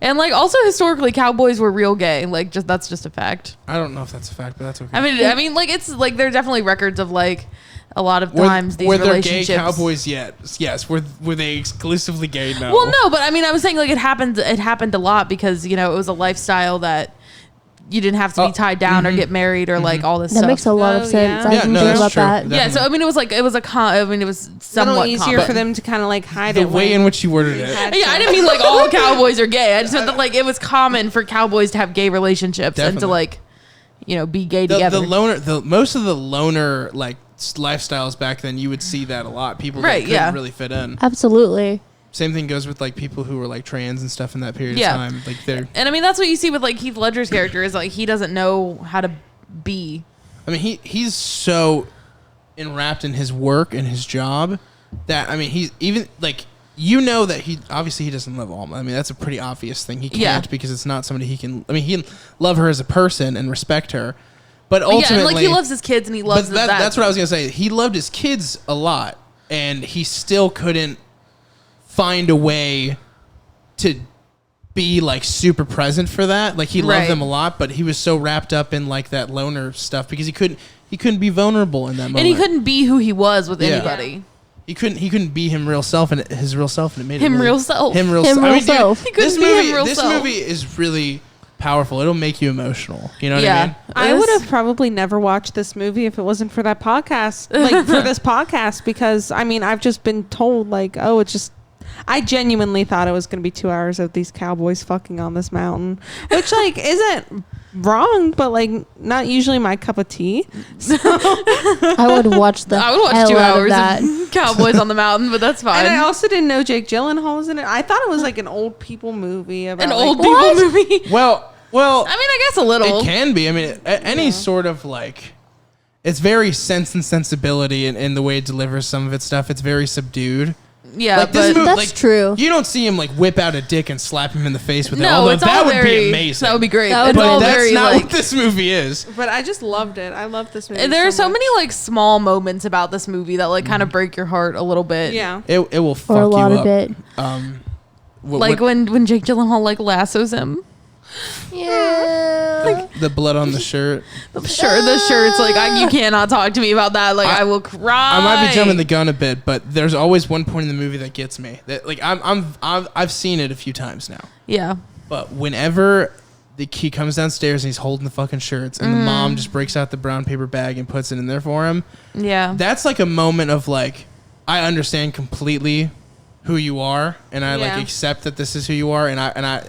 And like also historically cowboys were real gay. Like that's just a fact. I don't know if that's a fact, but that's okay. I mean like it's like there are definitely records of like a lot of Were- times these were there relationships. gay cowboys yet? Yes. Were they exclusively gay? No. Well, no, but I mean I was saying like it happened a lot because it was a lifestyle that you didn't have to be tied down or get married or like all this That stuff. makes a lot Oh, of sense. yeah. I Yeah, didn't no, think that's about true. that. That- yeah, so I mean it was like it was A somewhat little easier common. for them to kind of like hide the it. way in which you worded it. Yeah, I didn't mean like all cowboys are gay. I just meant that like it was common for cowboys to have gay relationships and to Definitely. like, be gay The together. most of the loner like lifestyles back then, you would see that a lot. People that Right, couldn't yeah. really fit in. Absolutely. Same thing goes with like people who were like trans and stuff in that period Yeah. of time. Like they're, And I mean that's what you see with like Heath Ledger's character is like he doesn't know how to be. I mean, he's so enwrapped in his work and his job that, I mean, he's even like, you know that he doesn't love Alma. I mean, that's a pretty obvious thing. He can't because it's not somebody he can. I mean, he can love her as a person and respect her, but ultimately, and like he loves his kids and he loves that. That's what I was gonna say. He loved his kids a lot, and he still couldn't find a way to be like super present for that. Like he loved them a lot, but he was so wrapped up in like that loner stuff because he couldn't be vulnerable in that moment, and he couldn't be who he was with anybody. He couldn't be his real self, and it made him it real self. Him real self. He couldn't be him real self. This movie is really powerful. It'll make you emotional. You know what I mean? I would have probably never watched this movie if it wasn't for that podcast. Like for this podcast, because I mean, I've just been told like, oh, it's just. I genuinely thought it was going to be 2 hours of these cowboys fucking on this mountain, which like isn't wrong, but like not usually my cup of tea. So I would watch 2 hours of of cowboys on the mountain, but that's fine. And I also didn't know Jake Gyllenhaal was in it. I thought it was like an old people movie about an like, old people movie. Well, I mean, I guess a little. It can be. I mean, any sort of like, it's very Sense and Sensibility in the way it delivers some of its stuff. It's very subdued. Yeah, like this but movie, that's like, true. You don't see him like whip out a dick and slap him in the face with it. No, Although it's that all would very, be amazing. That would be great. But But that's very, not like, what this movie is. But I just loved it. I love this movie. there are so much. many like small moments about this movie that like kind of break your heart a little bit. Yeah. It will fuck Or a lot you of up. it. Like when Jake Gyllenhaal like lassos him. Yeah. the blood on the shirt. The shirt's like you cannot talk to me about that. Like I will cry. I might be jumping the gun a bit, but there's always one point in the movie that gets me. That like I've seen it a few times now. Yeah. But whenever he comes downstairs and he's holding the fucking shirts, and the mom just breaks out the brown paper bag and puts it in there for him. Yeah. That's like a moment of like, I understand completely who you are, and I like accept that this is who you are, and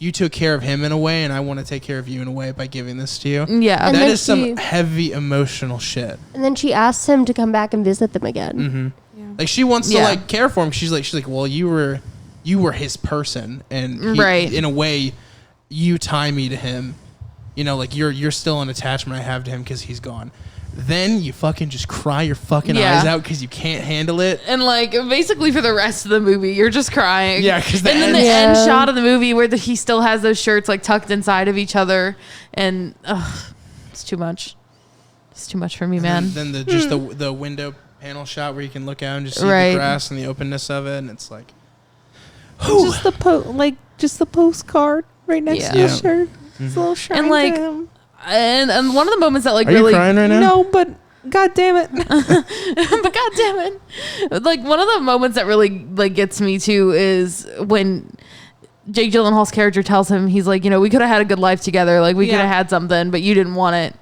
you took care of him in a way, and I want to take care of you in a way by giving this to you. Yeah. And that then is some heavy emotional shit. And then she asks him to come back and visit them again. Mm-hmm. Yeah. Like she wants to like care for him. She's like, well, you were his person, and right. in a way, you tie me to him. You know, like you're still an attachment I have to him because he's gone. Then you fucking just cry your fucking eyes out because you can't handle it. And like basically for the rest of the movie, you're just crying. Yeah, because and then the end shot of the movie where he still has those shirts like tucked inside of each other, and it's too much. It's too much for me, man. Then the window panel shot where you can look out and just see the grass and the openness of it, and it's like, just the postcard right next to the shirt. It's a little shrine and like. to him. And one of the moments that like Are really you crying right now? No, but God damn it. but God damn it. Like one of the moments that really like gets me too is when Jake Gyllenhaal's character tells him, he's like, you know, we could have had a good life together. Like we could have had something, but you didn't want it.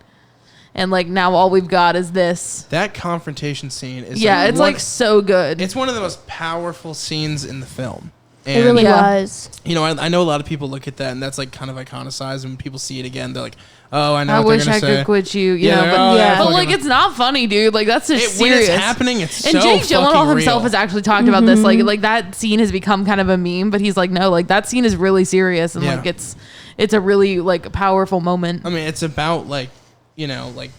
And like now all we've got is this. That confrontation scene is it's like so good. It's one of the most powerful scenes in the film. And it really was. You know, I know a lot of people look at that and that's like kind of iconicized. When people see it again, they're like, oh, I know I what wish they're I gonna say. could quit you. You Yeah, know, they're, but like it's not funny, dude. Like that's just when serious. it's happening, it's and so Jake Gyllenhaal fucking himself real. has actually talked about this. Like that scene has become kind of a meme, but he's like, no, like that scene is really serious and like it's a really like powerful moment. I mean, it's about like, you know, like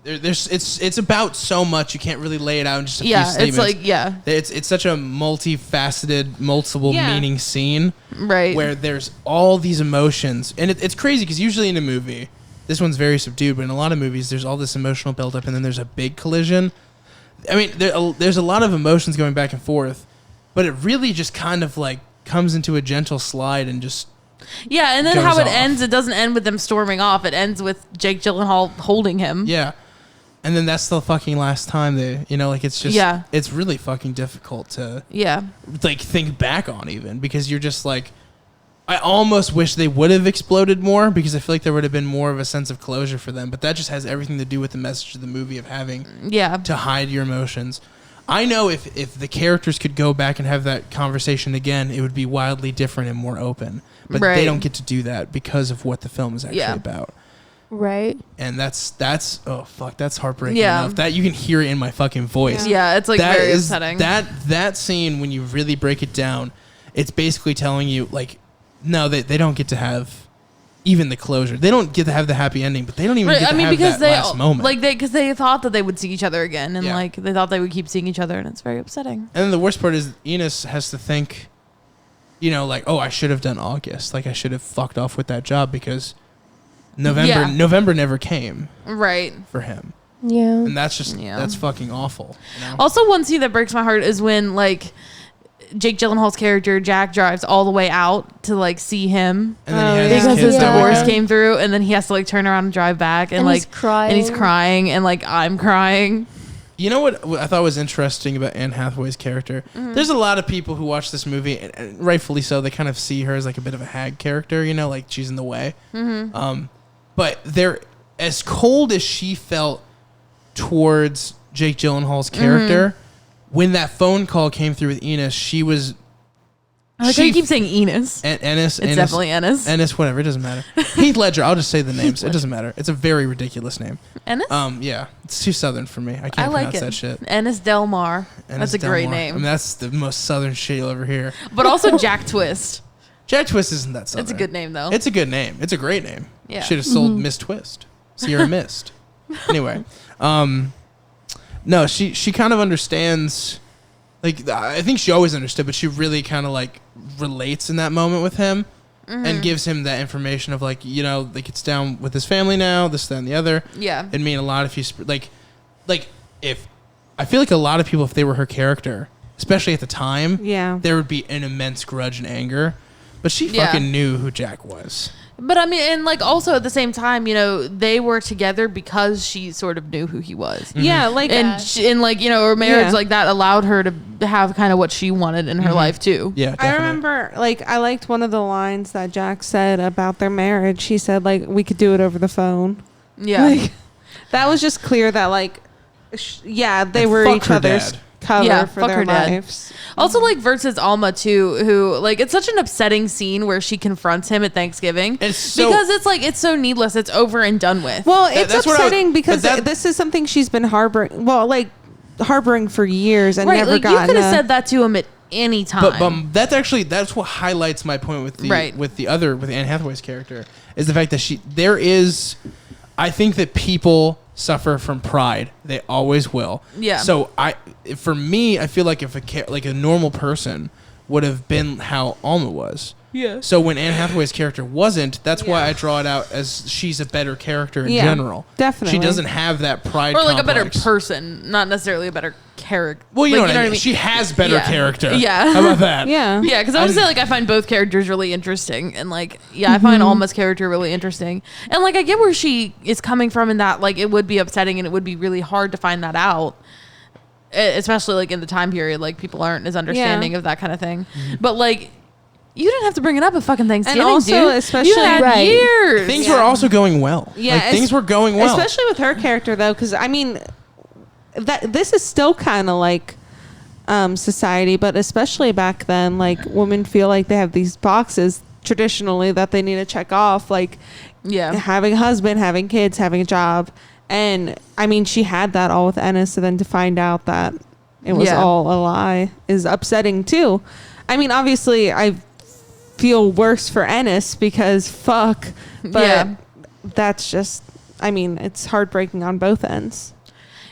it's about so much you can't really lay it out in just a few statements. It's like it's such a multifaceted, multiple meaning scene, right? Where there's all these emotions, and it's crazy because usually in a movie, this one's very subdued, but in a lot of movies, there's all this emotional buildup, and then there's a big collision. I mean, there's a lot of emotions going back and forth, but it really just kind of like comes into a gentle slide and just. Yeah, and then goes how it off. ends, it doesn't end with them storming off. It ends with Jake Gyllenhaal holding him. Yeah. And then that's the fucking last time they, you know, like it's just, it's really fucking difficult to, like think back on even because you're just like, I almost wish they would have exploded more because I feel like there would have been more of a sense of closure for them. But that just has everything to do with the message of the movie of having to hide your emotions. I know if the characters could go back and have that conversation again, it would be wildly different and more open. But they don't get to do that because of what the film is actually about. Right. And that's oh fuck, that's heartbreaking enough. That you can hear it in my fucking voice. Yeah, it's like very upsetting. That scene, when you really break it down, it's basically telling you like, no, they don't get to have even the closure. They don't get to have the happy ending, but they don't even Right, get to have because that last moment. like because they thought that they would see each other again, and Yeah. like they thought they would keep seeing each other, and it's very upsetting. And then the worst part is Enos has to think, like, oh, I should have done August. Like, I should have fucked off with that job because November never came Right. for him. Yeah. And that's just, that's fucking awful. Also, one scene that breaks my heart is when like Jake Gyllenhaal's character Jack drives all the way out to like see him And then he has because his his kids that divorce weekend. came through, and then he has to like turn around and drive back, and he's crying. and he's crying, and like I'm crying. You know what I thought was interesting about Anne Hathaway's character? Mm-hmm. There's a lot of people who watch this movie, and rightfully so, they kind of see her as like a bit of a hag character, like she's in the way. Mm-hmm. But they're as cold as she felt towards Jake Gyllenhaal's character. When that phone call came through with Enos, she was. I like how you keep saying Enos. Ennis. It's definitely Ennis. Ennis, whatever. It doesn't matter. Heath Ledger. I'll just say the names. It doesn't matter. It's a very ridiculous name. Ennis? Yeah. It's too southern for me. I I can't like pronounce it. that shit. Ennis Del Mar. Ennis That's a great Delmar. name. I mean, that's the most southern shit you'll ever hear. But also Jack Twist. Jack Twist isn't that southern. It's a good name though. It's a good name. It's a great name. Yeah. Should have sold Miss Twist. Sierra Mist. Anyway. No, she kind of understands. Like, I think she always understood, but she really kind of like relates in that moment with him and gives him that information of like, like it's down with his family now, this, that, and the other. Yeah. It'd mean a lot if you like if I feel like a lot of people, if they were her character, especially at the time, there would be an immense grudge and anger. But she fucking knew who Jack was. But I mean, and like also at the same time, they were together because she sort of knew who he was. Yeah, like And like, her marriage like that allowed her to have kind of what she wanted in her life too. Yeah, definitely. I remember, like, I liked one of the lines that Jack said about their marriage. He said, like, we could do it over the phone. Yeah. Like, that was just clear that, like, they And were fuck each her other's dad. cover for fuck their her dad. lives. Also, like, versus Alma, too, who, like, it's such an upsetting scene where she confronts him at Thanksgiving. It's so- because it's, like, it's so needless. It's over and done with. Well, That- it's that's what I was- upsetting because but that- this is something she's been harboring for years and right, never like, you gotten could have said that to him at any time. But that's what highlights my point with with Anne Hathaway's character is the fact that I think that people suffer from pride. They always will. Yeah. So for me, I feel like if a normal person would have been how Alma was. Yeah. So when Anne Hathaway's character wasn't, that's why I draw it out as she's a better character in general. Definitely. She doesn't have that pride or, like, a better complex. person, not necessarily a better character. Well, you like, know what I mean. She has better character. Yeah. How about that? Yeah. Yeah, because I would say, like, I find both characters really interesting. And, like, I find Alma's character really interesting. And, like, I get where she is coming from in that, like, it would be upsetting and it would be really hard to find that out. Especially, like, in the time period, like, people aren't as understanding of that kind of thing. But, like, you didn't have to bring it up at fucking Thanksgiving, And also, dude. especially- you had Right. years. Things were also going well. Yeah, Like, things were going well. Especially with her character, though, because, I mean, this is still kind of like society, but especially back then, like, women feel like they have these boxes traditionally that they need to check off, like having a husband, having kids, having a job. And, I mean, she had that all with Ennis, so then to find out that it was all a lie is upsetting, too. I mean, obviously, I feel worse for Ennis because fuck, but that's just, I mean, it's heartbreaking on both ends.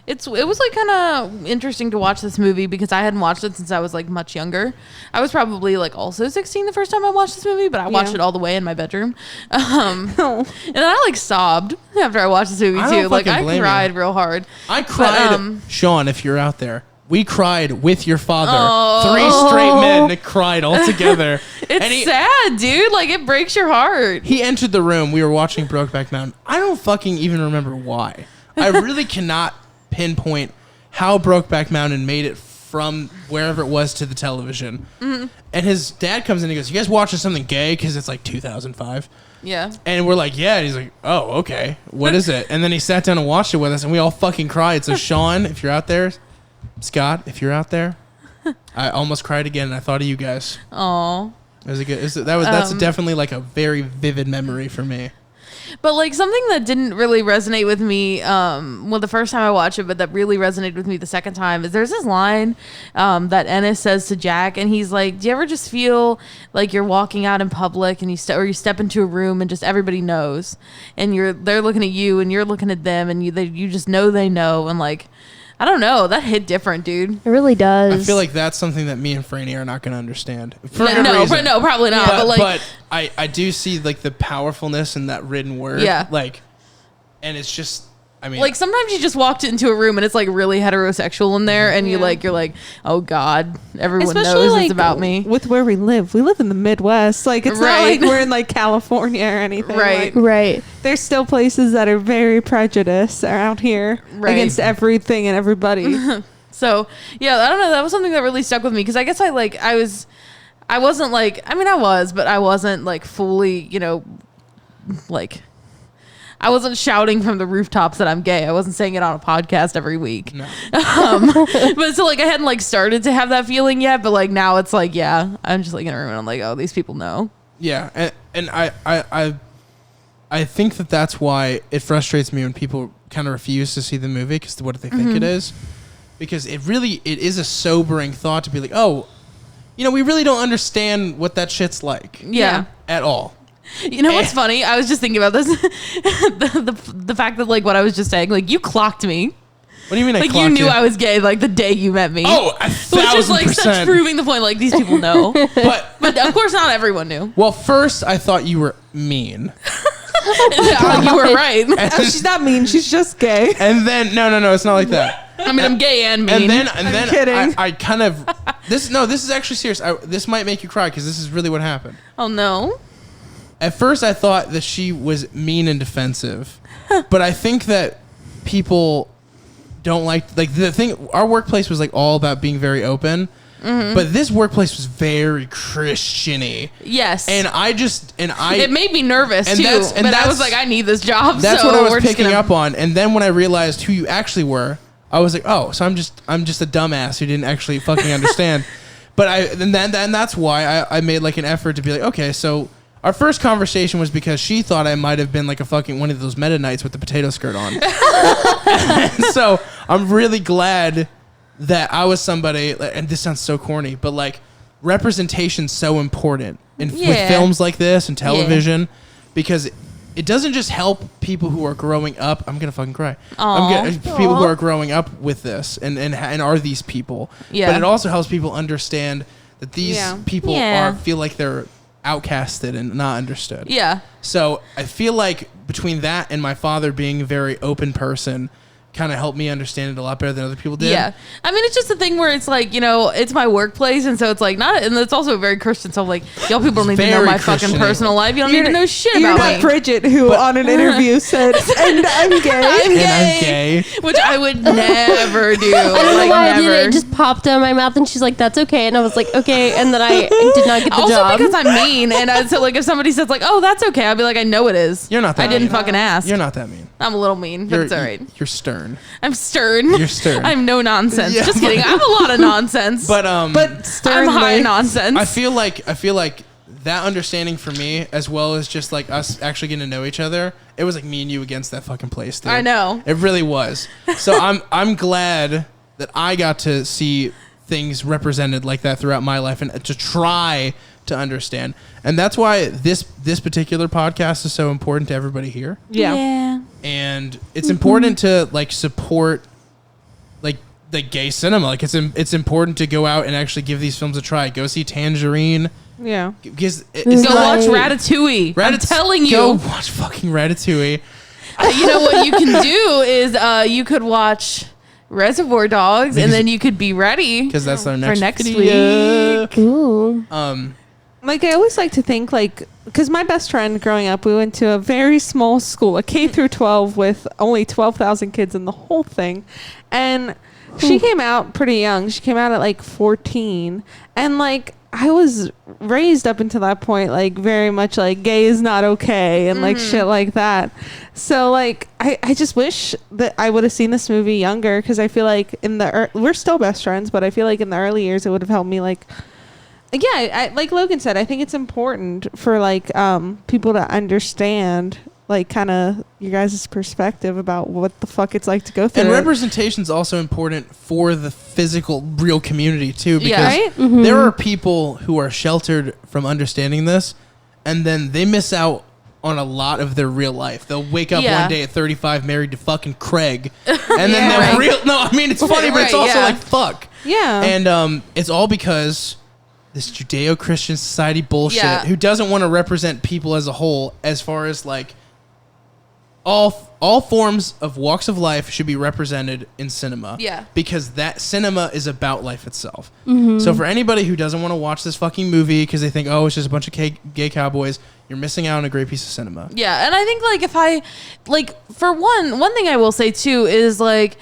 It was like kind of interesting to watch this movie because I hadn't watched it since I was like much younger. I was probably like also 16 the first time I watched this movie, but I watched it all the way in my bedroom. And then I like sobbed after I watched this movie too. Like I cried real hard. I cried. Sean, if you're out there, we cried with your father. 3 straight men that cried all together. It's sad, dude. Like it breaks your heart. He entered the room. We were watching Brokeback Mountain. I don't fucking even remember why. I really cannot pinpoint how Brokeback Mountain made it from wherever it was to the television. Mm-hmm. And his dad comes in and he goes, "You guys watching something gay?" Because it's like 2005. Yeah. And we're like, "Yeah." And he's like, "Oh, okay. What is it?" And then he sat down and watched it with us and we all fucking cried. So Sean, if you're out there, Scott, if you're out there, I almost cried again and I thought of you guys. Aw. It was a good, that's definitely like a very vivid memory for me. But like something that didn't really resonate with me, well, the first time I watched it, but that really resonated with me the second time is there's this line that Ennis says to Jack, and he's like, "Do you ever just feel like you're walking out in public and you step into a room and just everybody knows, and they're looking at you and you're looking at them, and you just know they know, and like." I don't know. That hit different, dude. It really does. I feel like that's something that me and Frani are not going to understand. No, probably not. But I do see like the powerfulness in that written word. Yeah. Like, and it's just, I mean, like sometimes you just walked into a room and it's like really heterosexual in there, and you're like, oh God, everyone Especially knows like it's about me. with where we live in the Midwest. Like it's not like we're in like California or anything. Right. Like, right. there's still places that are very prejudiced around here against everything and everybody. So yeah, I don't know. That was something that really stuck with me because I guess I wasn't like, I mean, I was, but I wasn't like fully, like. I wasn't shouting from the rooftops that I'm gay. I wasn't saying it on a podcast every week. no. But so like I hadn't like started to have that feeling yet. But like now it's like, yeah, I'm just like in a room and I'm like, oh, these people know. Yeah, and I think that's why it frustrates me when people kind of refuse to see the movie because what do they think it is? Because it is a sobering thought to be like, oh, we really don't understand what that shit's like. Yeah. At all. You know what's funny? I was just thinking about this. the fact that like what I was just saying, like you clocked me. What do you mean? Like you knew I was gay like the day you met me. Oh, 1,000%. Which is like such proving the point. Like these people know, but of course not everyone knew. Well, first I thought you were mean. You were right. Oh, she's not mean. She's just gay. And then no, it's not like that. I mean, I'm gay and mean. And then kidding. I kind of this is actually serious. This might make you cry because this is really what happened. Oh no. At first, I thought that she was mean and defensive, but I think that people don't like the thing. Our workplace was like all about being very open, but this workplace was very Christian-y. Yes, it made me nervous and too. But I was like, I need this job. That's so what I was we're just picking up on. And then when I realized who you actually were, I was like, oh, so I'm just a dumbass who didn't actually fucking understand. But that's why I made like an effort to be like, okay, so. Our first conversation was because she thought I might have been like a fucking one of those Meta Knights with the potato skirt on. So I'm really glad that I was somebody, and this sounds so corny, but like representation's so important with films like this and television because it doesn't just help people who are growing up. I'm gonna fucking cry. People who are growing up with this and are these people. Yeah. But it also helps people understand that these people feel like they're outcasted and not understood. Yeah. So I feel like between that and my father being a very open person kind of helped me understand it a lot better than other people did. Yeah. I mean, it's just a thing where it's like, it's my workplace. And so it's like, and it's also very Christian. So like, y'all people need to know my fucking personal life. You don't need to know shit about me. You're not Bridget, who on an interview said, and I'm gay. I'm gay. Which I would never do. I don't know why I did it. It just popped out of my mouth and she's like, that's okay. And I was like, okay. And then I did not get the also job. Also because I'm mean. And so like, if somebody says like, oh, that's okay. I'll be like, I know it is. You're not that I didn't mean. fucking ask. You're not that mean. I'm a little mean, but it's all right. You're stern. I'm stern. You're stern. I'm no nonsense. Yeah, just kidding. I'm a lot of nonsense. But stern. I'm high nonsense. I feel like that understanding for me, as well as just like us actually getting to know each other, it was like me and you against that fucking place, dude. I know. It really was. So I'm glad that I got to see things represented like that throughout my life and to try to understand. And that's why this particular podcast is so important to everybody here. Yeah. And it's important to like support like the gay cinema. Like it's important to go out and actually give these films a try. Go see Tangerine. Yeah. Because go watch Ratatouille. I'm telling you. Go watch fucking Ratatouille. You know what you can do is you could watch Reservoir Dogs and then you could be ready because that's our for next video. week. Ooh. Like I always like to think like because my best friend growing up, we went to a very small school, a K through 12 with only 12,000 kids in the whole thing, and she came out pretty young. She came out at like 14, and like I was raised up until that point like very much like gay is not okay and like shit like that. So like I just wish that I would have seen this movie younger because I feel like in the we're still best friends, but I feel like in the early years it would have helped me like. Yeah, like Logan said, I think it's important for like people to understand like kind of your guys' perspective about what the fuck it's like to go through. And it. representation is also important for the physical, real community too, because Yeah. Right? there are people who are sheltered from understanding this, and then they miss out on a lot of their real life. They'll wake up Yeah. one day at 35 married to fucking Craig, and then Yeah. they're Right. real. No, I mean, it's funny, but it's Right, also yeah. like fuck. Yeah. And it's all because this Judeo-Christian society bullshit Yeah. who doesn't want to represent people as a whole, as far as like all forms of walks of life should be represented in cinema. Yeah. Because that cinema is about life itself. So for anybody who doesn't want to watch this fucking movie because they think, oh, it's just a bunch of gay cowboys, you're missing out on a great piece of cinema. Yeah, and I think like if I like for one thing I will say too is like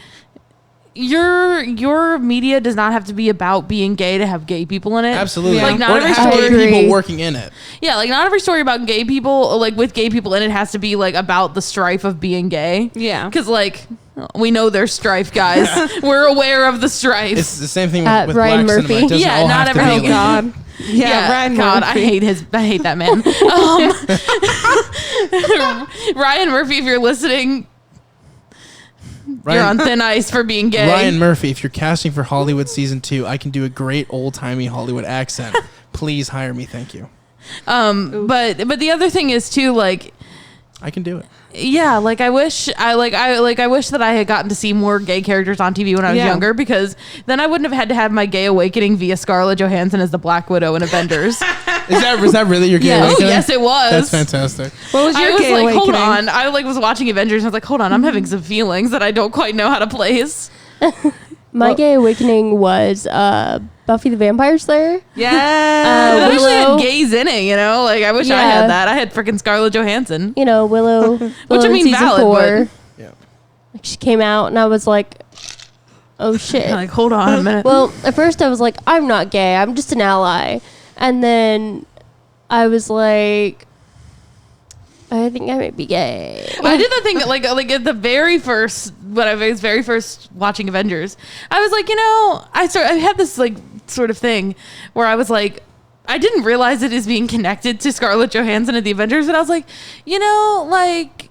your media does not have to be about being gay to have gay people in it. Absolutely. Yeah. Like not Or every have story. gay people working in it. Yeah, like not every story about gay people, like with gay people in it, has to be like about the strife of being gay. Yeah. Because like we know there's strife, guys. We're aware of the strife. It's the same thing with Ryan black Murphy. cinema. It doesn't Yeah, all not have to every- be Oh like, God. Yeah, Ryan God, Murphy. I hate that man. Ryan Murphy, if you're listening, you're on thin ice for being gay. Ryan Murphy, if you're casting for Hollywood season 2, I can do a great old timey Hollywood accent. Please hire me, thank you. But the other thing is too, like, I can do it. yeah, like I wish that I had gotten to see more gay characters on TV when I was Yeah. younger, because then I wouldn't have had to have my gay awakening via Scarlett Johansson as the Black Widow in Avengers. Is that really your gay Oh awakening? yes, it was. That's fantastic. What was your I was gay like, hold awakening? on. I like was watching Avengers and I was like, hold on, I'm having some feelings that I don't quite know how to place. My gay awakening was Buffy the Vampire Slayer. Yeah. I wish they Willow. had gays in it, you know? Like I wish I Yeah. had that. I had freaking Scarlett Johansson. You know, Willow. Which Willow I in mean, season valid, 4. Yeah. Like, she came out and I was like, oh shit. Like, hold on a minute. Well, at first I was like, I'm not gay. I'm just an ally. And then I was like, I think I might be gay. I did that thing that like at the very first when I was very first watching Avengers, I was like, you know, I had this like sort of thing where I was like, I didn't realize it as being connected to Scarlett Johansson at the Avengers, and I was like, you know, like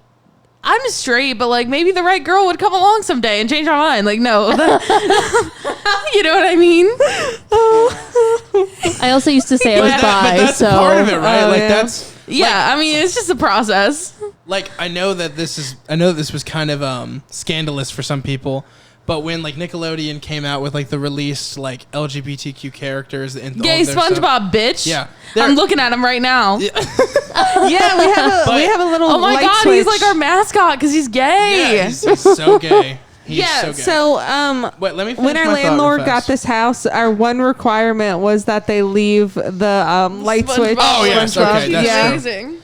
I'm straight, but like maybe the right girl would come along someday and change my mind. Like no, you know what I mean? I also used to say I was But bi, that's so part of it, right? Oh, like yeah. that's Yeah, I mean it's just a process. like I know that this was kind of scandalous for some people, but when like Nickelodeon came out with like the released like LGBTQ characters and all Gay their stuff- SpongeBob, bitch. Yeah. I'm looking at him right now. Yeah, we have a little. Oh my light god, switch. he's like our mascot because he's gay. Yeah, he's so gay. He's Yeah, so gay. So, Wait, let me when finish our my thought real landlord got fast. this house, our one requirement was that they leave the light SpongeBob. switch. Oh, yes, SpongeBob. okay, that's yeah. true. Amazing.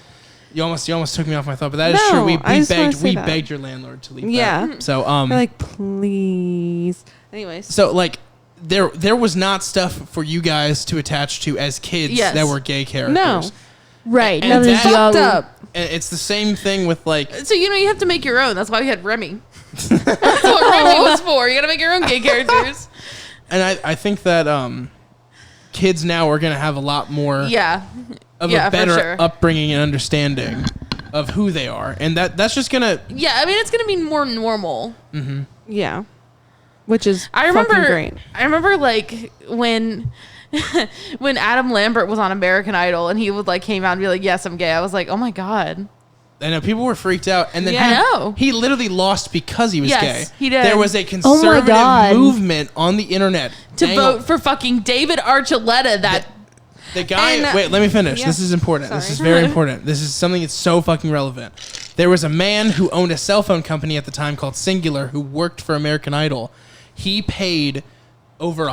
You almost took me off my thought, but that is No, true. We I just wanna begged say we that. begged your landlord to leave. Yeah. That. So We're like, please. Anyways. so like there was not stuff for you guys to attach to as kids Yes. that were gay characters. No. right. And None of that- these young. Fucked up. And it's the same thing with like So you know you have to make your own. That's why we had Remy. That's what Remy was for. You gotta make your own gay characters. and I think that kids now are gonna have a lot more Yeah. of Yeah, a for better sure. upbringing and understanding of who they are. And that's just gonna Yeah, I mean it's gonna be more normal. Yeah. Which is I fucking remember great. like when when Adam Lambert was on American Idol and he would like came out and be like, yes, I'm gay. I was like, oh my God. I know people were freaked out, and then Yeah, I know. he literally lost because he was Yes, gay. he did. There was a Oh my conservative God. movement on the internet To Dang vote for fucking David Archuleta, that the guy. And, wait, let me finish. yeah. This is important. This Sorry. is very important. This is something that's so fucking relevant. There was a man who owned a cell phone company at the time called Singular who worked for American Idol. He paid over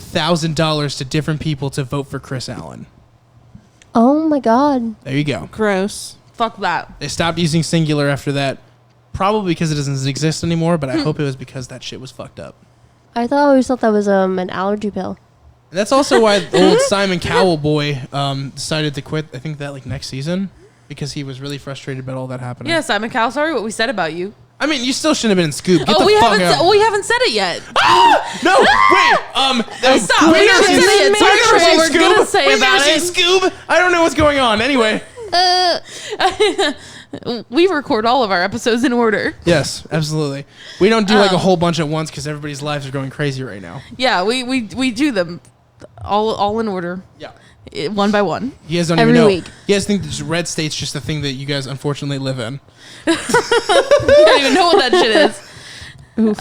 $100,000 to different people to vote for Chris Allen. Oh my god. There you go. Gross. fuck that. They stopped using Singular after that, probably because it doesn't exist anymore. But I hope it was because that shit was fucked up. I always thought that was an allergy pill. And that's also why old Simon Cowell boy decided to quit. I think that like next season because he was really frustrated about all that happening. Yeah, Simon Cowell, sorry what we said about you. I mean, you still shouldn't have been in Scoop. Get the we fuck haven't out. we haven't said it yet. No, wait. Stop. Wait, We haven't never said seen- it. Sorry wait, for never what seen we're gonna say Wait, about never it. seen Scoob? I don't know what's going on. Anyway, We record all of our episodes in order. Yes, absolutely. We don't do like a whole bunch at once because everybody's lives are going crazy right now. Yeah, we do them all in order. Yeah. One by one. You guys don't Every even know. week. You guys think this red state's just a thing that you guys unfortunately live in. I don't even know what that shit is. Oof.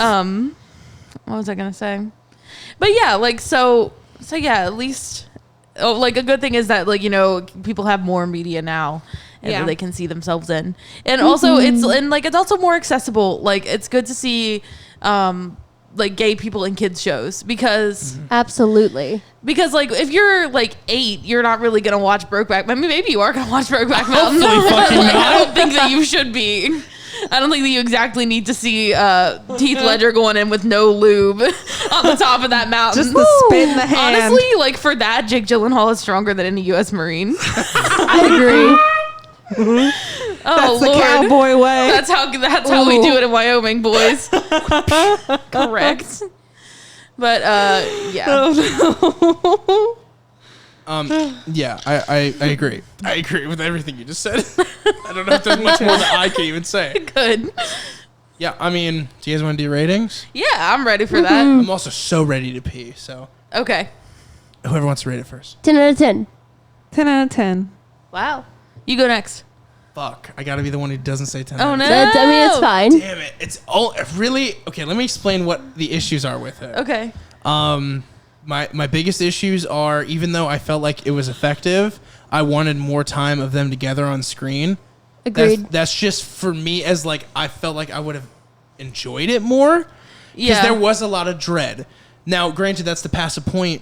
What was I gonna say? But yeah, like so yeah, at least like a good thing is that like, you know, people have more media now and that they can see themselves in. And also it's also more accessible. Like it's good to see like gay people in kids shows because Absolutely. like if you're like 8, you're not really gonna watch Brokeback. I mean, maybe you are gonna watch Brokeback Mountain. Hopefully fucking Like, not. I don't think that you should be. I don't think that you exactly need to see Heath Ledger going in with no lube on the top of that mountain. Just the spit in the hand. Honestly, like for that, Jake Gyllenhaal is stronger than any U.S. Marine. I agree. Oh, That's the Lord. cowboy way. That's how we do it in Wyoming, boys. Correct. But yeah. Yeah, I agree. I agree with everything you just said. I don't know if there's much more that I can even say. Good. Yeah, I mean, do you guys want to do ratings? Yeah, I'm ready for that. I'm also so ready to pee, so Okay. whoever wants to rate it first. 10 out of 10. 10 out of 10. Wow. You go next. Fuck, I gotta be the one who doesn't say 10. Oh, out of no. 10. I mean, it's fine. Damn it, it's all really okay. Let me explain what the issues are with it. Okay. My biggest issues are, even though I felt like it was effective, I wanted more time of them together on screen. Agreed. That's just for me, as like I felt like I would have enjoyed it more because Yeah. there was a lot of dread. Now, granted, that's to pass a point,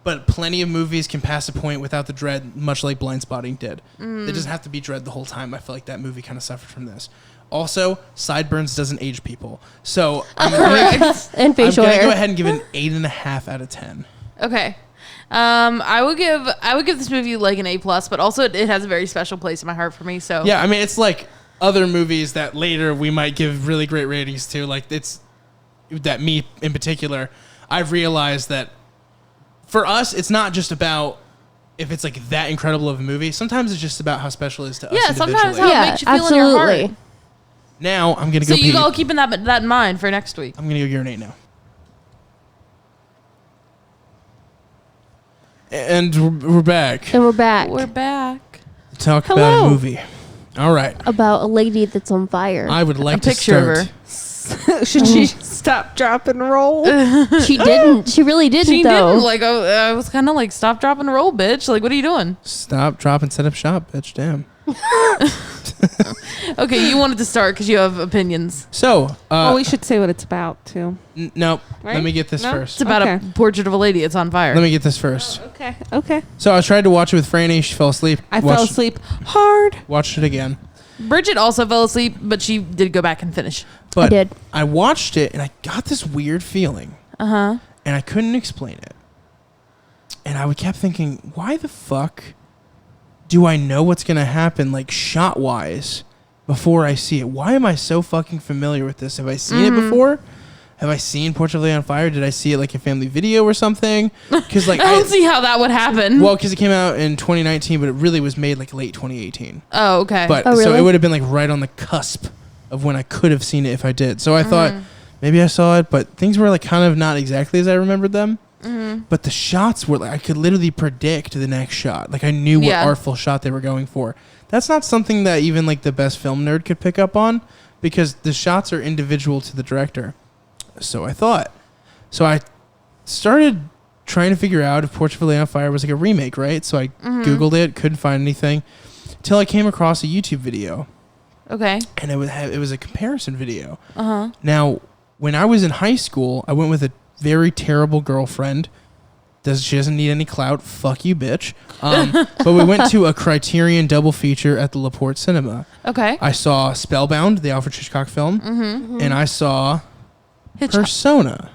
but plenty of movies can pass a point without the dread, much like Blindspotting did. It doesn't have to be dread the whole time. I feel like that movie kind of suffered from this. Also, sideburns doesn't age people, so I'm And facial gonna go hair. ahead and give it an 8.5 out of 10. Okay. I would give this movie like an A+, but also it has a very special place in my heart for me. So Yeah, I mean, it's like other movies that later we might give really great ratings to. Like it's that me in particular, I've realized that for us, it's not just about if it's like that incredible of a movie. Sometimes it's just about how special it is to us yeah, individually. sometimes how it Yeah, makes you feel in your heart. absolutely. Now I'm gonna So go you pee. all keeping that in mind for next week. I'm gonna go urinate now. And we're back. And we're back. We're back. Talk about Hello. a movie. All right. About a lady that's on fire. I would like A to picture of start. her. Should she stop, drop, and roll? She didn't. She really didn't, She though. didn't. Like I was kind of like stop, drop, and roll, bitch. Like what are you doing? Stop, drop, and set up shop, bitch. Damn. Okay, you wanted to start because you have opinions. So, Oh, we should say what it's about, too. nope. Let Right? me get this No? first. It's about Okay. a portrait of a lady. It's on fire. Let me get this first. Okay. Okay. So I tried to watch it with Franny. She fell asleep. I fell asleep hard. Watched it again. Bridget also fell asleep, but she did go back and finish. But I did. I watched it and I got this weird feeling. Uh-huh. And I couldn't explain it. And I kept thinking, why the fuck do I know what's going to happen, like shot-wise, before I see it? Why am I so fucking familiar with this? Have I seen it before? Have I seen Portrait of a Lady on Fire? Did I see it like a family video or something? Because like I don't see how that would happen. well, because it came out in 2019, but it really was made like late 2018. Oh, okay. But Oh, so really? it would have been like right on the cusp of when I could have seen it if I did. So I thought maybe I saw it, but things were like kind of not exactly as I remembered them. But the shots were like I could literally predict the next shot. Like I knew what Yeah. artful shot they were going for. That's not something that even like the best film nerd could pick up on because the shots are individual to the director. So I thought. So I started trying to figure out if Portrait of a Lady on Fire was like a remake, right? So I Googled it, couldn't find anything, till I came across a YouTube video, Okay. and it was a comparison video. Uh-huh. Now, when I was in high school, I went with a very terrible girlfriend. She doesn't need any clout. Fuck you, bitch. But we went to a Criterion double feature at the LaPorte Cinema. Okay. I saw Spellbound, the Alfred Hitchcock film, and I saw Hitchcock. Persona.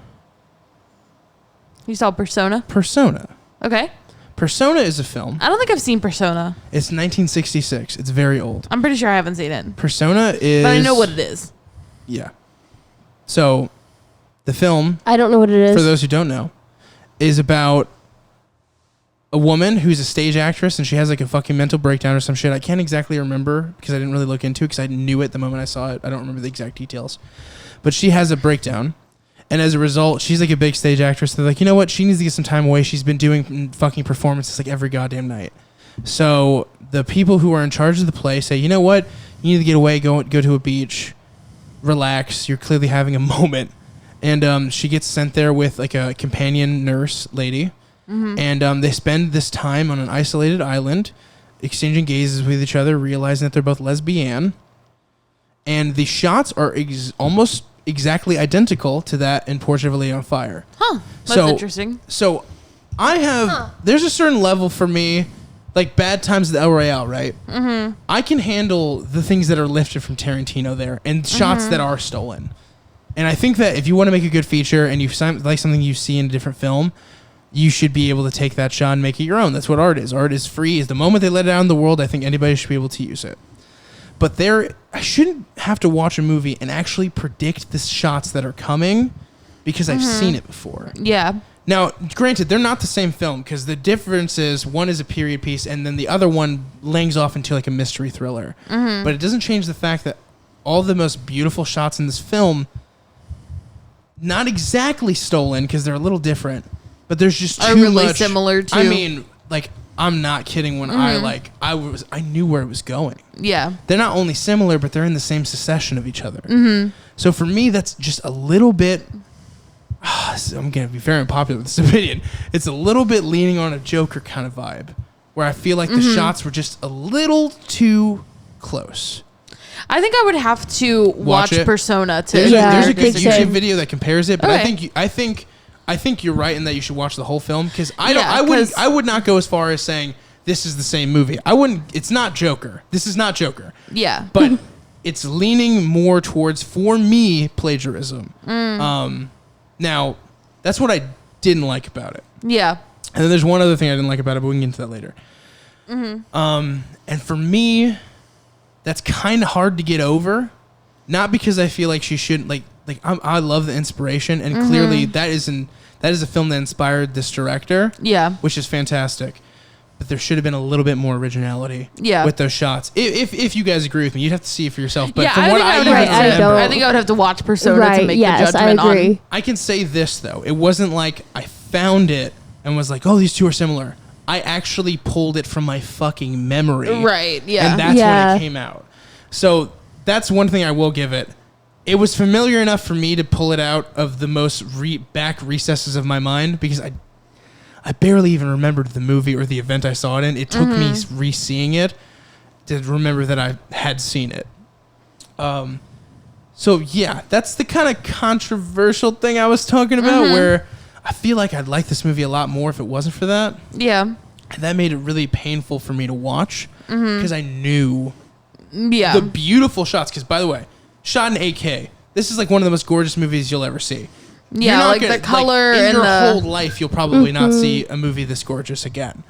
You saw Persona? Persona. Okay. Persona is a film. I don't think I've seen Persona. It's 1966. It's very old. I'm pretty sure I haven't seen it. Persona is... But I know what it is. Yeah. So, the film, I don't know what it is. for those who don't know, is about a woman who's a stage actress, and she has like a fucking mental breakdown or some shit. I can't exactly remember because I didn't really look into it because I knew it the moment I saw it. I don't remember the exact details. But she has a breakdown. And as a result, she's like a big stage actress. They're like, you know what? She needs to get some time away. She's been doing fucking performances like every goddamn night. So the people who are in charge of the play say, you know what? You need to get away, go to a beach, relax. You're clearly having a moment. And she gets sent there with like a companion nurse lady. Mm-hmm. And they spend this time on an isolated island, exchanging gazes with each other, realizing that they're both lesbian. And the shots are almost exactly identical to that in Portrait of a Lady on Fire. Huh. That's interesting. So I have, there's a certain level for me, like Bad Times at the El Royale, right? Mm-hmm. I can handle the things that are lifted from Tarantino there and shots that are stolen. And I think that if you want to make a good feature and you like something you see in a different film, you should be able to take that shot and make it your own. That's what art is. Art is free. Is the moment they let it out in the world, I think anybody should be able to use it. But I shouldn't have to watch a movie and actually predict the shots that are coming because I've seen it before. Yeah. Now, granted, they're not the same film because the difference is one is a period piece and then the other one langs off into like a mystery thriller. Mm-hmm. But it doesn't change the fact that all the most beautiful shots in this film, not exactly stolen because they're a little different, but there's just too really much. Similar to. I mean, like, I'm not kidding when I knew where it was going. Yeah. They're not only similar, but they're in the same succession of each other. Mm-hmm. So for me, that's just a little bit. I'm going to be very unpopular with this opinion. It's a little bit leaning on a Joker kind of vibe, where I feel like the shots were just a little too close. I think I would have to watch Persona to. There's a good YouTube video that compares it, but Okay. I think you're right in that you should watch the whole film because I would not go as far as saying this is the same movie. I wouldn't. It's not Joker. This is not Joker. Yeah, but it's leaning more towards, for me, plagiarism. Now that's what I didn't like about it. Yeah, and then there's one other thing I didn't like about it, but we can get into that later. Mm-hmm. And for me, that's kind of hard to get over. Not because I feel like she shouldn't like I love the inspiration, and clearly that is a film that inspired this director. Yeah, which is fantastic. But there should have been a little bit more originality. Yeah. With those shots. If you guys agree with me, you'd have to see it for yourself. But from what I remember, I think I would have to watch Persona to make the judgment I agree. on. I can say this though, it wasn't like I found it and was like, oh, these two are similar. I actually pulled it from my fucking memory. Right. Yeah. And that's when it came out. So that's one thing I will give it. It was familiar enough for me to pull it out of the most back recesses of my mind because I barely even remembered the movie or the event I saw it in. It took me re-seeing it to remember that I had seen it. So yeah, that's the kind of controversial thing I was talking about where I feel like I'd like this movie a lot more if it wasn't for that. Yeah. And that made it really painful for me to watch because I knew the beautiful shots. Because by the way, shot in 8K. This is like one of the most gorgeous movies you'll ever see. Yeah, like the color in and your whole life, you'll probably not see a movie this gorgeous again.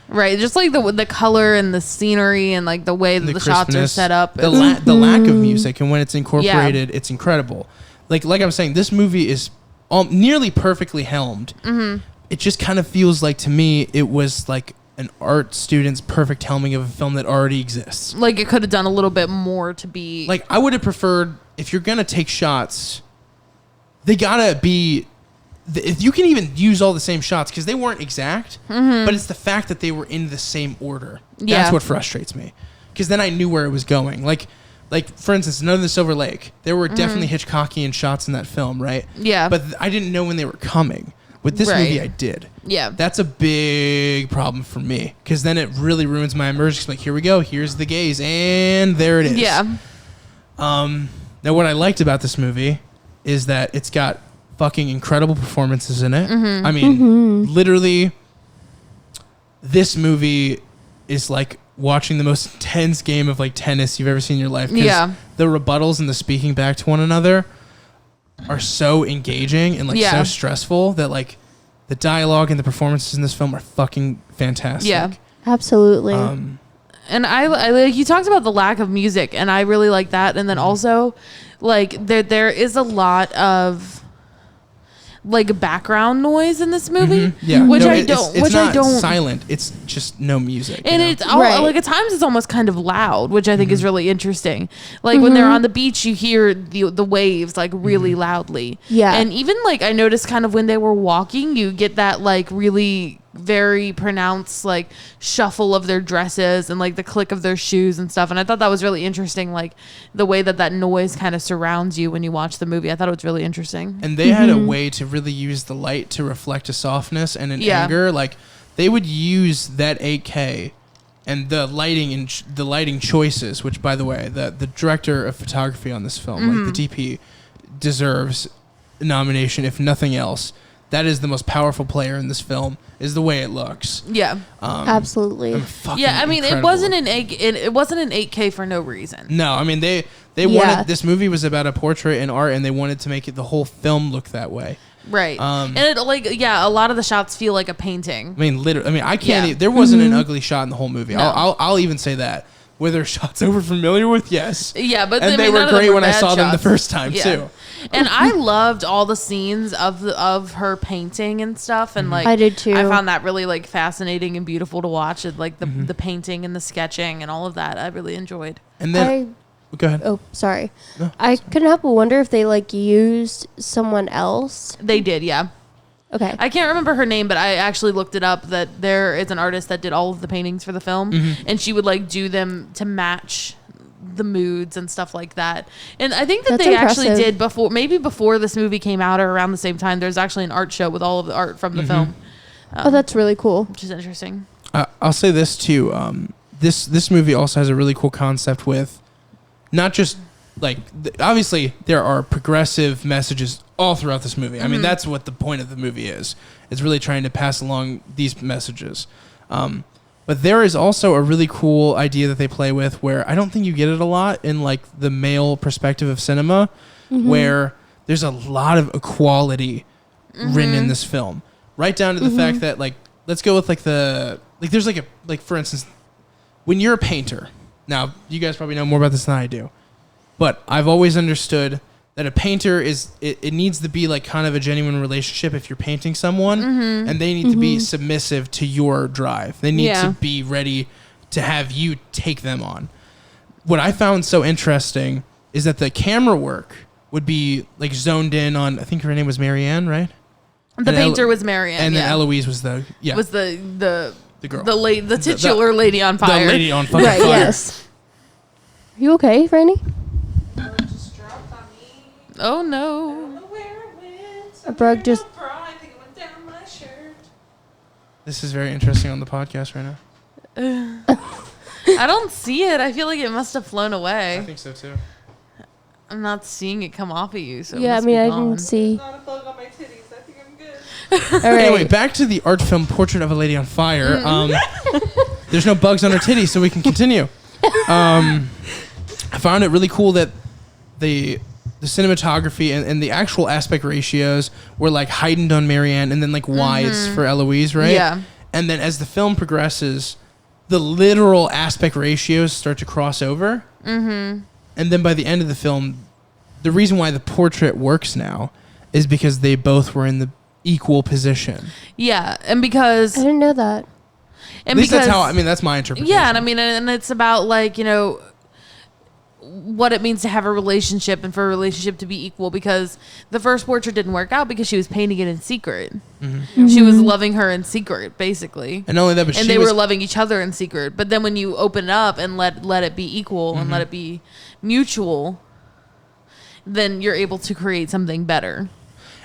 Right, just like the color and the scenery and like the way that the shots are set up. The lack of music, and when it's incorporated, it's incredible. Like I'm saying, this movie is nearly perfectly helmed. It just kind of feels like to me it was like an art student's perfect helming of a film that already exists. Like it could have done a little bit more to be. Like I would have preferred, if you're gonna take shots, they gotta be. If you can even use all the same shots because they weren't exact, but it's the fact that they were in the same order. That's what frustrates me. Because then I knew where it was going. Like for instance, None of the Silver Lake. There were definitely Hitchcockian shots in that film, right? Yeah. But I didn't know when they were coming. With this movie, I did. Yeah. That's a big problem for me because then it really ruins my immersion. Like, here we go. Here's the gaze, and there it is. Yeah. Now, what I liked about this movie is that it's got fucking incredible performances in it. I mean, literally, this movie is like watching the most intense game of like tennis you've ever seen in your life. Yeah. The rebuttals and the speaking back to one another are so engaging and like so stressful that like the dialogue and the performances in this film are fucking fantastic. Yeah, absolutely. And I like you talked about the lack of music, and I really like that. And then also, like there is a lot of like background noise in this movie. Yeah, which no, I it's- don't. It's which not I don't. silent. It's just no music. And you know? it's all, Right. like at times it's almost kind of loud, which I think is really interesting. Like when they're on the beach, you hear the waves like really loudly. Yeah. And even like I noticed kind of when they were walking, you get that like really very pronounced like shuffle of their dresses and like the click of their shoes and stuff. And I thought that was really interesting, like the way that noise kind of surrounds you when you watch the movie. I thought it was really interesting. And they had a way to really use the light to reflect a softness and an anger. Like they would use that 8K and the lighting and the lighting choices, which by the way, the director of photography on this film, like the DP, deserves a nomination if nothing else. That is the most powerful player in this film, is the way it looks. Yeah. Absolutely. Yeah, I mean, incredible. it wasn't an 8K for no reason. No, I mean they wanted, this movie was about a portrait and art, and they wanted to make it the whole film look that way. Right. And it a lot of the shots feel like a painting. I mean, literally. I mean, I can't. Yeah. There wasn't an ugly shot in the whole movie. No. I'll even say that. Were there shots I were familiar with? Yes. Yeah, but and I they mean, were none of them great were when I bad saw them the shots. first time Yeah. too. And I loved all the scenes of her painting and stuff, and like I did too. I found that really like fascinating and beautiful to watch. It like the painting and the sketching and all of that. I really enjoyed. And then go ahead. Oh, sorry. No, I couldn't help but wonder if they like used someone else. They did, yeah. Okay. I can't remember her name, but I actually looked it up. That there is an artist that did all of the paintings for the film, and she would like do them to match the moods and stuff like that. And I think that That's they actually impressive. did before this movie came out or around the same time. There's actually an art show with all of the art from the film, Oh, that's really cool. which is interesting. I'll say this too. This movie also has a really cool concept with not just like obviously there are progressive messages all throughout this movie. I mean, that's what the point of the movie is. It's really trying to pass along these messages. But there is also a really cool idea that they play with where I don't think you get it a lot in like the male perspective of cinema, where there's a lot of equality written in this film, right down to the fact that like, let's go with like there's like for instance, when you're a painter, now you guys probably know more about this than I do, but I've always understood that a painter it needs to be like kind of a genuine relationship if you're painting someone, and they need to be submissive to your drive. They need to be ready to have you take them on. What I found so interesting is that the camera work would be like zoned in on, I think her name was Marianne, right? The painter was Marianne, and then yeah. Eloise was the girl, the titular lady on fire. the lady on fucking Right. fire. Yes. Are you okay, Franny? Oh no. A bug just. This is very interesting on the podcast right now. I don't see it. I feel like it must have flown I away. think so too. I'm not seeing it come off of you. So it Yeah, I must mean, be I gone. didn't see. Not a bug on my titties. I think I'm good. All right. Anyway, back to the art film Portrait of a Lady on Fire. There's no bugs on her titties, so we can continue. I found it really cool that the cinematography and the actual aspect ratios were like heightened on Marianne and then like wides for Eloise, right? Yeah. And then as the film progresses, the literal aspect ratios start to cross over. Mm-hmm. And then by the end of the film, the reason why the portrait works now is because they both were in the equal position. Yeah, and because I didn't know that. At least that's how, I mean, that's my interpretation. Yeah, and I mean, and it's about like, you know, what it means to have a relationship and for a relationship to be equal, because the first portrait didn't work out because she was painting it in secret. She was loving her in secret, basically. And not only that, but and she they was, were loving each other in secret. But then when you open it up and let it be equal and let it be mutual, then you're able to create something better.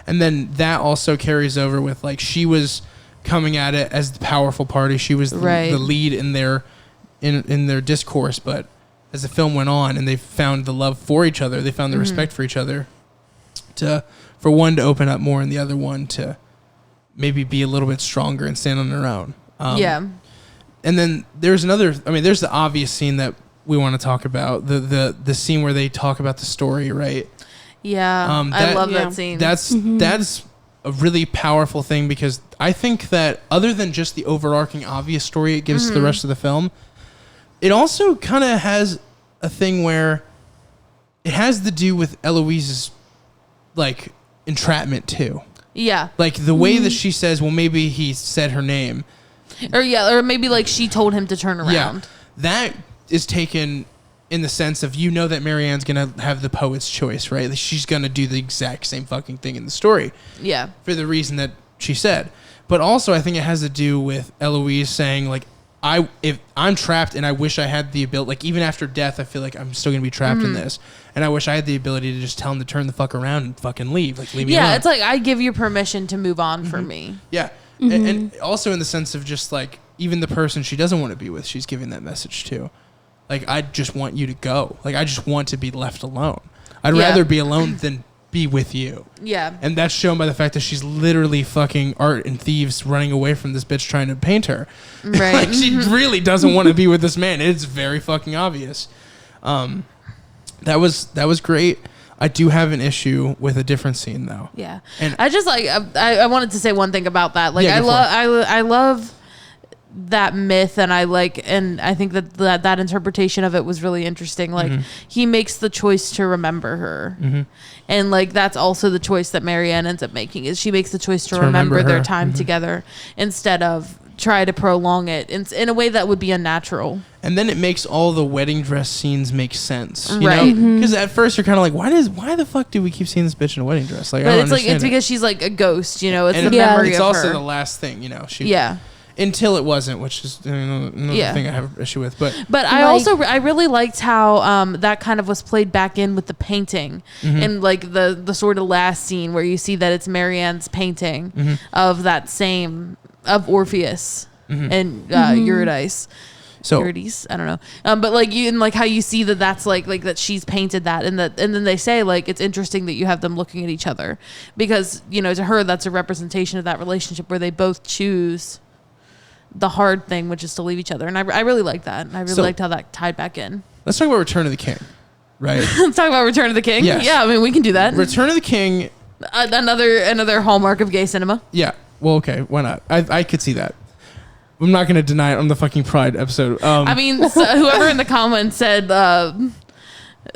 and then that also carries over with like she was coming at it as the powerful party. She was Right. the lead in their discourse, but as the film went on and they found the love for each other, they found the respect for each other, for one to open up more and the other one to maybe be a little bit stronger and stand on their own. Yeah. And then there's there's the obvious scene that we want to talk about, the scene where they talk about the story, right? Yeah. I love Yeah. that scene. That's a really powerful thing, because I think that other than just the overarching obvious story it gives to the rest of the film, it also kind of has a thing where it has to do with Eloise's like entrapment too. Yeah. Like the way that she says, well, maybe he said her name. Or maybe like she told him to turn around. Yeah. That is taken in the sense of, you know, that Marianne's going to have the poet's choice, right? Like she's going to do the exact same fucking thing in the story. Yeah. For the reason that she said. But also I think it has to do with Eloise saying, like, if I'm trapped and I wish I had the ability, like even after death, I feel like I'm still going to be trapped in this. And I wish I had the ability to just tell him to turn the fuck around and fucking leave. Like, leave me alone. Yeah, it's like, I give you permission to move on for me. Yeah. And also in the sense of just like, even the person she doesn't want to be with, she's giving that message to. Like, I just want you to go. Like, I just want to be left alone. I'd rather be alone than be with you. Yeah. And that's shown by the fact that she's literally fucking art and thieves running away from this bitch trying to paint her. Right. Like, she really doesn't want to be with this man. It's very fucking obvious. That was great. I do have an issue with a different scene though. Yeah. And I just like, I wanted to say one thing about that. Like, Yeah, I love that myth, and I think that interpretation of it was really interesting. Like, he makes the choice to remember her, and like that's also the choice that Marianne ends up making, is she makes the choice to remember their time together instead of try to prolong it in a way that would be unnatural. And then it makes all the wedding dress scenes make sense, you Right. know? Because at first you're kind of like, why the fuck do we keep seeing this bitch in a wedding dress? Like, I But don't it's like, understand it's it. because she's like a ghost, you know. It's And the memory it's of also her. the last thing, you know. Yeah. Until it wasn't, which is another thing I have an issue with. But I really liked how that kind of was played back in with the painting, and like the sort of last scene where you see that it's Marianne's painting of that same of Orpheus and Eurydice. So Eurydice, I don't know, but like you, and like how you see that that's like that she's painted that, and then they say like it's interesting that you have them looking at each other, because you know to her that's a representation of that relationship where they both choose the hard thing, which is to leave each other. And I really like that. And I really liked how that tied back in. let's talk about Return of the King, right? Let's talk about Return of the King. Yes. Yeah, I mean, we can do that. Return of the King. Another hallmark of gay cinema. Yeah. Well, okay. Why not? I could see that. I'm not going to deny it on the fucking Pride episode. I mean, so whoever in the comments said, remember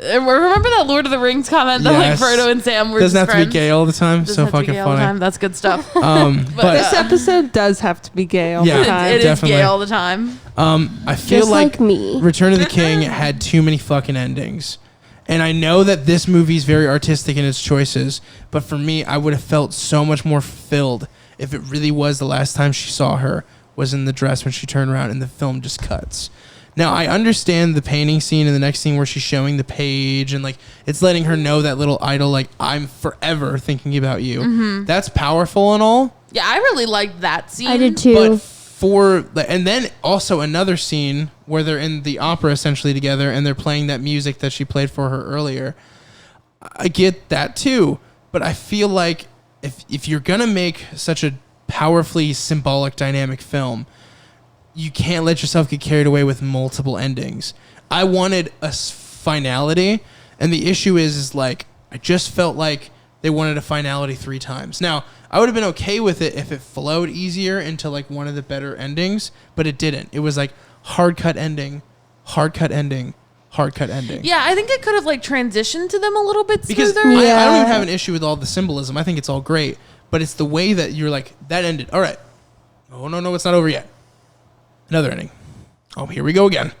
that Lord of the Rings comment that Yes. like Frodo and Sam were Doesn't just have to be friends? gay all the time. Doesn't So have to be fucking gay all the funny. time. That's good stuff. But This episode does have to be gay all Yeah. the time. It is Definitely. gay all the time. I feel Just like me. Return of the King had too many fucking endings. And I know that this movie is very artistic in its choices, but for me, I would have felt so much more fulfilled if it really was the last time she saw her was in the dress when she turned around and the film just cuts. Now, I understand the painting scene and the next scene where she's showing the page and like it's letting her know that little idol, like, I'm forever thinking about you. That's powerful and all. Yeah, I really liked that scene. I did too. But and then also another scene where they're in the opera essentially together and they're playing that music that she played for her earlier. I get that too, but I feel like if you're gonna make such a powerfully symbolic dynamic film, you can't let yourself get carried away with multiple endings. I wanted a finality, and the issue is like I just felt like they wanted a finality 3 times. Now, I would have been okay with it if it flowed easier into like one of the better endings, but it didn't. It was like hard cut ending, hard cut ending, hard cut ending. Yeah, I think it could have like transitioned to them a little bit Because smoother. I don't even have an issue with all the symbolism. I think it's all great, but it's the way that you're like, that ended. All right. Oh, no, it's not over yet. Another ending. Oh, here we go again.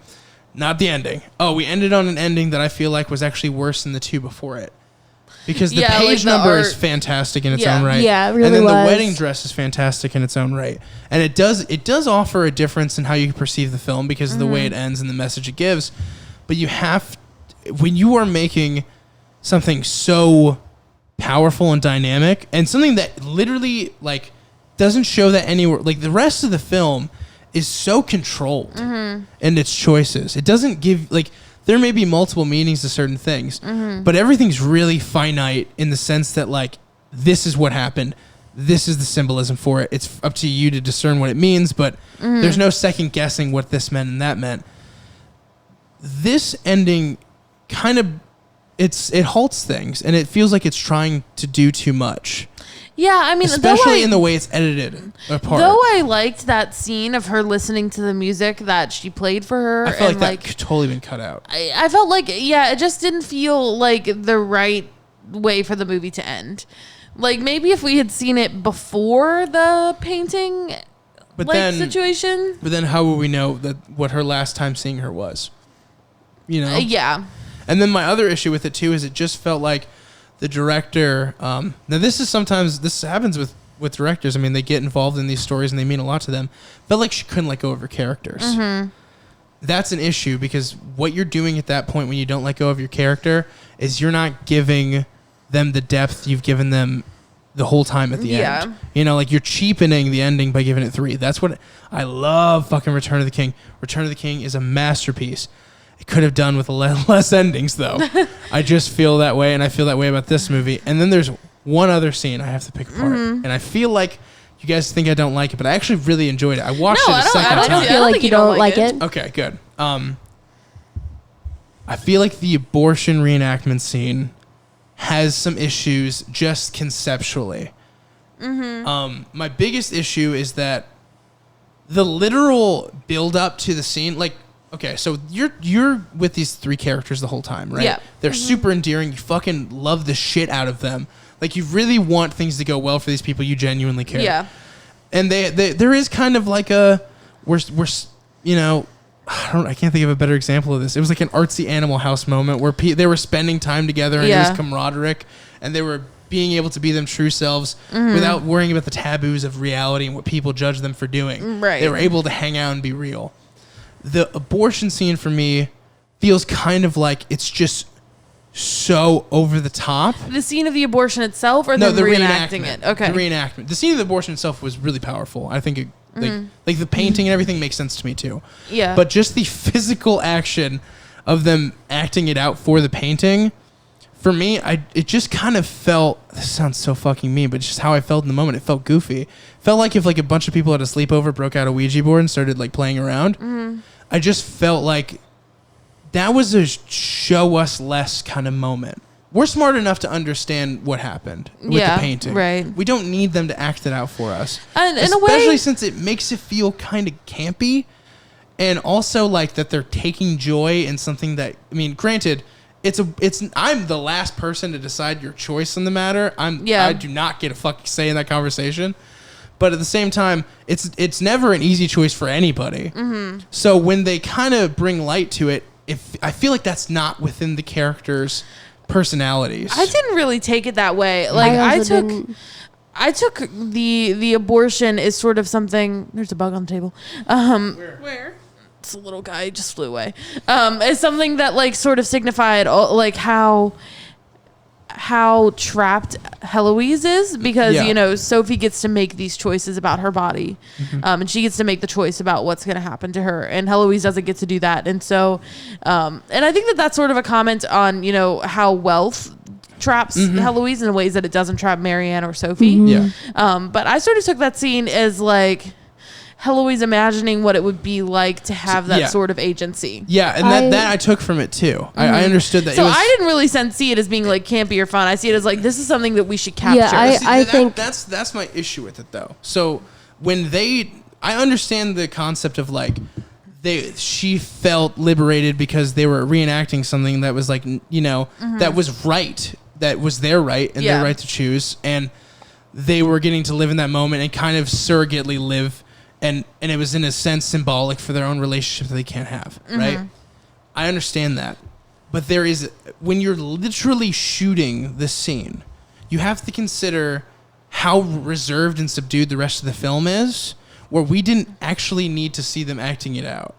Not the ending. Oh, we ended on an ending that I feel like was actually worse than the 2 before it. Because the Yeah, like page the number art- is fantastic in its Yeah. own right. Yeah, it really And then was. the wedding dress is fantastic in its own right. And it does offer a difference in how you perceive the film because of the way it ends and the message it gives. But you have, when you are making something so powerful and dynamic and something that literally like doesn't show that anywhere, like the rest of the film is so controlled in its choices. It doesn't give, like, there may be multiple meanings to certain things, but everything's really finite in the sense that, like, this is what happened. This is the symbolism for it. It's up to you to discern what it means, but there's no second guessing what this meant and that meant. This ending kind of, it halts things, and it feels like it's trying to do too much. Yeah, I mean, Especially in the way it's edited apart. Though I liked that scene of her listening to the music that she played for her, I feel and like that could totally been cut out. I felt like, yeah, it just didn't feel like the right way for the movie to end. Like maybe if we had seen it before the painting situation. But then how will we know that what her last time seeing her was? You know? Yeah. And then my other issue with it too is it just felt like the director. Now this happens with directors. I mean, they get involved in these stories and they mean a lot to them. Felt like she couldn't let go of her characters. Mm-hmm. That's an issue because what you're doing at that point when you don't let go of your character is you're not giving them the depth you've given them the whole time at the end. You know, like you're cheapening the ending by giving it 3. That's what I love. Fucking Return of the King. Return of the King is a masterpiece. It could have done with less endings though. I just feel that way, and I feel that way about this movie. And then there's one other scene I have to pick apart, and I feel like you guys think I don't like it, but I actually really enjoyed it. I watched it a second time. I don't feel like you don't like it. Okay, good. I feel like the abortion reenactment scene has some issues just conceptually. My biggest issue is that the literal build up to the scene, like, okay, so you're with these 3 characters the whole time, right? Yeah. They're super endearing. You fucking love the shit out of them. Like, you really want things to go well for these people. You genuinely care. Yeah. And there is kind of like a, we're you know, I can't think of a better example of this. It was like an artsy Animal House moment where they were spending time together and it was camaraderie, and they were being able to be them true selves without worrying about the taboos of reality and what people judge them for doing. Right. They were able to hang out and be real. The abortion scene for me feels kind of like it's just so over the top. The scene of the abortion itself, or the reenacting it? Okay. The reenactment. The scene of the abortion itself was really powerful. I think it, like the painting and everything makes sense to me too. Yeah. But just the physical action of them acting it out for the painting, for me, it just kind of felt, this sounds so fucking mean, but just how I felt in the moment, it felt goofy. Felt like if like a bunch of people at a sleepover broke out a Ouija board and started like playing around. I just felt like that was a show us less kind of moment. We're smart enough to understand what happened with the painting. Right. We don't need them to act it out for us. And in especially a way, since it makes it feel kind of campy, and also like that they're taking joy in something that, I mean, granted, I'm the last person to decide your choice on the matter. I do not get a fucking say in that conversation. But at the same time, it's never an easy choice for anybody. So when they kind of bring light to it, I feel like that's not within the characters' personalities. I didn't really take it that way. Like I took the abortion as sort of something. There's a bug on the table. Where? It's a little guy, just flew away. It's something that like sort of signified like how trapped Heloise is, because you know, Sophie gets to make these choices about her body, and she gets to make the choice about what's going to happen to her, and Heloise doesn't get to do that. And so and I think that that's sort of a comment on, you know, how wealth traps Heloise in ways that it doesn't trap Marianne or Sophie. But I sort of took that scene as like Heloise imagining what it would be like to have that sort of agency. Yeah, and that I took from it too. I understood that. So I didn't really see it as being like campy or fun. I see it as like, this is something that we should capture. Yeah, I think that's my issue with it though. So when I understand the concept of like she felt liberated because they were reenacting something that was like, you know, that was right, that was their right and their right to choose, and they were getting to live in that moment and kind of surrogately live. And it was in a sense symbolic for their own relationship that they can't have, right? I understand that. But there is, when you're literally shooting the scene, you have to consider how reserved and subdued the rest of the film is, where we didn't actually need to see them acting it out.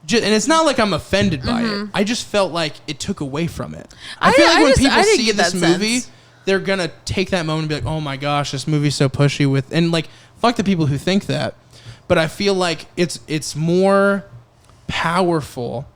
And it's not like I'm offended by it. I just felt like it took away from it. I feel like when people see this movie, they're going to take that moment and be like, oh my gosh, this movie's so pushy with, and like, fuck the people who think that. But I feel like it's more powerful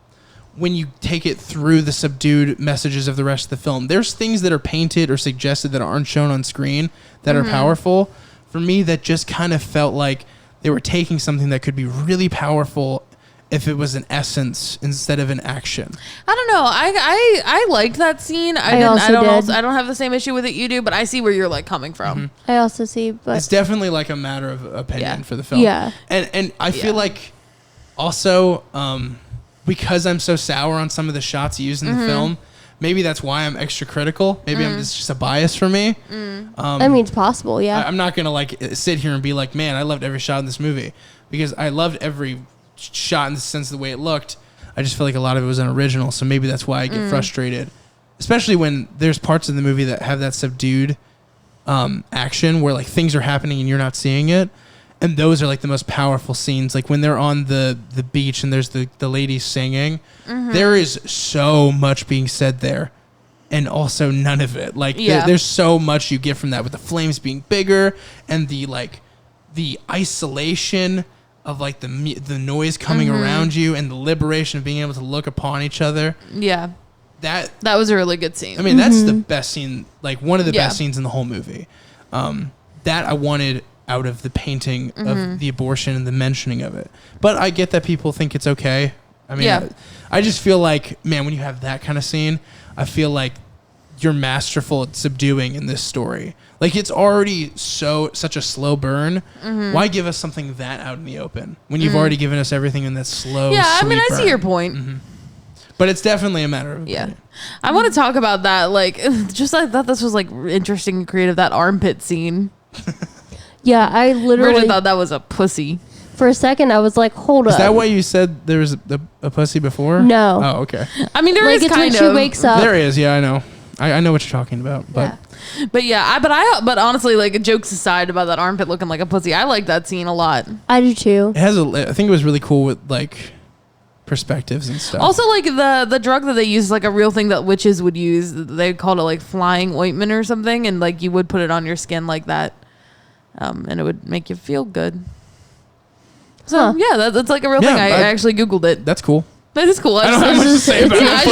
when you take it through the subdued messages of the rest of the film. There's things that are painted or suggested that aren't shown on screen that are powerful. For me, that just kind of felt like they were taking something that could be really powerful if it was an essence instead of an action. I don't know. I liked that scene. I don't have the same issue with it you do, but I see where you're like coming from. I also see, but it's definitely like a matter of opinion for the film. Yeah. And I feel like also because I'm so sour on some of the shots used in the film, maybe that's why I'm extra critical. Maybe it's just a bias for me. I mean, it's possible, yeah. I'm not gonna like sit here and be like, man, I loved every shot in this movie, because I loved every shot in the sense of the way it looked. I just feel like a lot of it was unoriginal, so maybe that's why I get frustrated, especially when there's parts of the movie that have that subdued action where like things are happening and you're not seeing it, and those are like the most powerful scenes. Like when they're on the beach and there's the ladies singing, there is so much being said there, and also none of it. Like there's so much you get from that, with the flames being bigger and the isolation of like the noise coming around you, and the liberation of being able to look upon each other. Yeah. That was a really good scene. I mean, that's the best scene, like one of the best scenes in the whole movie. That I wanted out of the painting of the abortion and the mentioning of it. But I get that people think it's okay. I mean, I just feel like, man, when you have that kind of scene, I feel like you're masterful at subduing in this story. Like, it's already such a slow burn. Why give us something that out in the open when you've already given us everything in that slow, yeah, I mean, I burn? see your point. But it's definitely a matter of opinion. I want to talk about that. Like, just I thought this was like interesting and creative, that armpit scene. Yeah, I literally Bridget thought that was a pussy. For a second, I was like, hold up. Is that why you said there was a pussy before? No. Oh, okay. I mean, there like is it's kind when of. she wakes up. There is, yeah, I know. I know what you're talking about. But Yeah. But honestly, like, jokes aside about that armpit looking like a pussy, I like that scene a lot. I do too. it has I think it was really cool with like perspectives and stuff. Also, like the drug that they use is like a real thing that witches would use. They called it like flying ointment or something, and like you would put it on your skin like that, and it would make you feel good. So yeah, that's like a real thing. I actually Googled it. That's cool. That is cool. I don't have much to say about it. I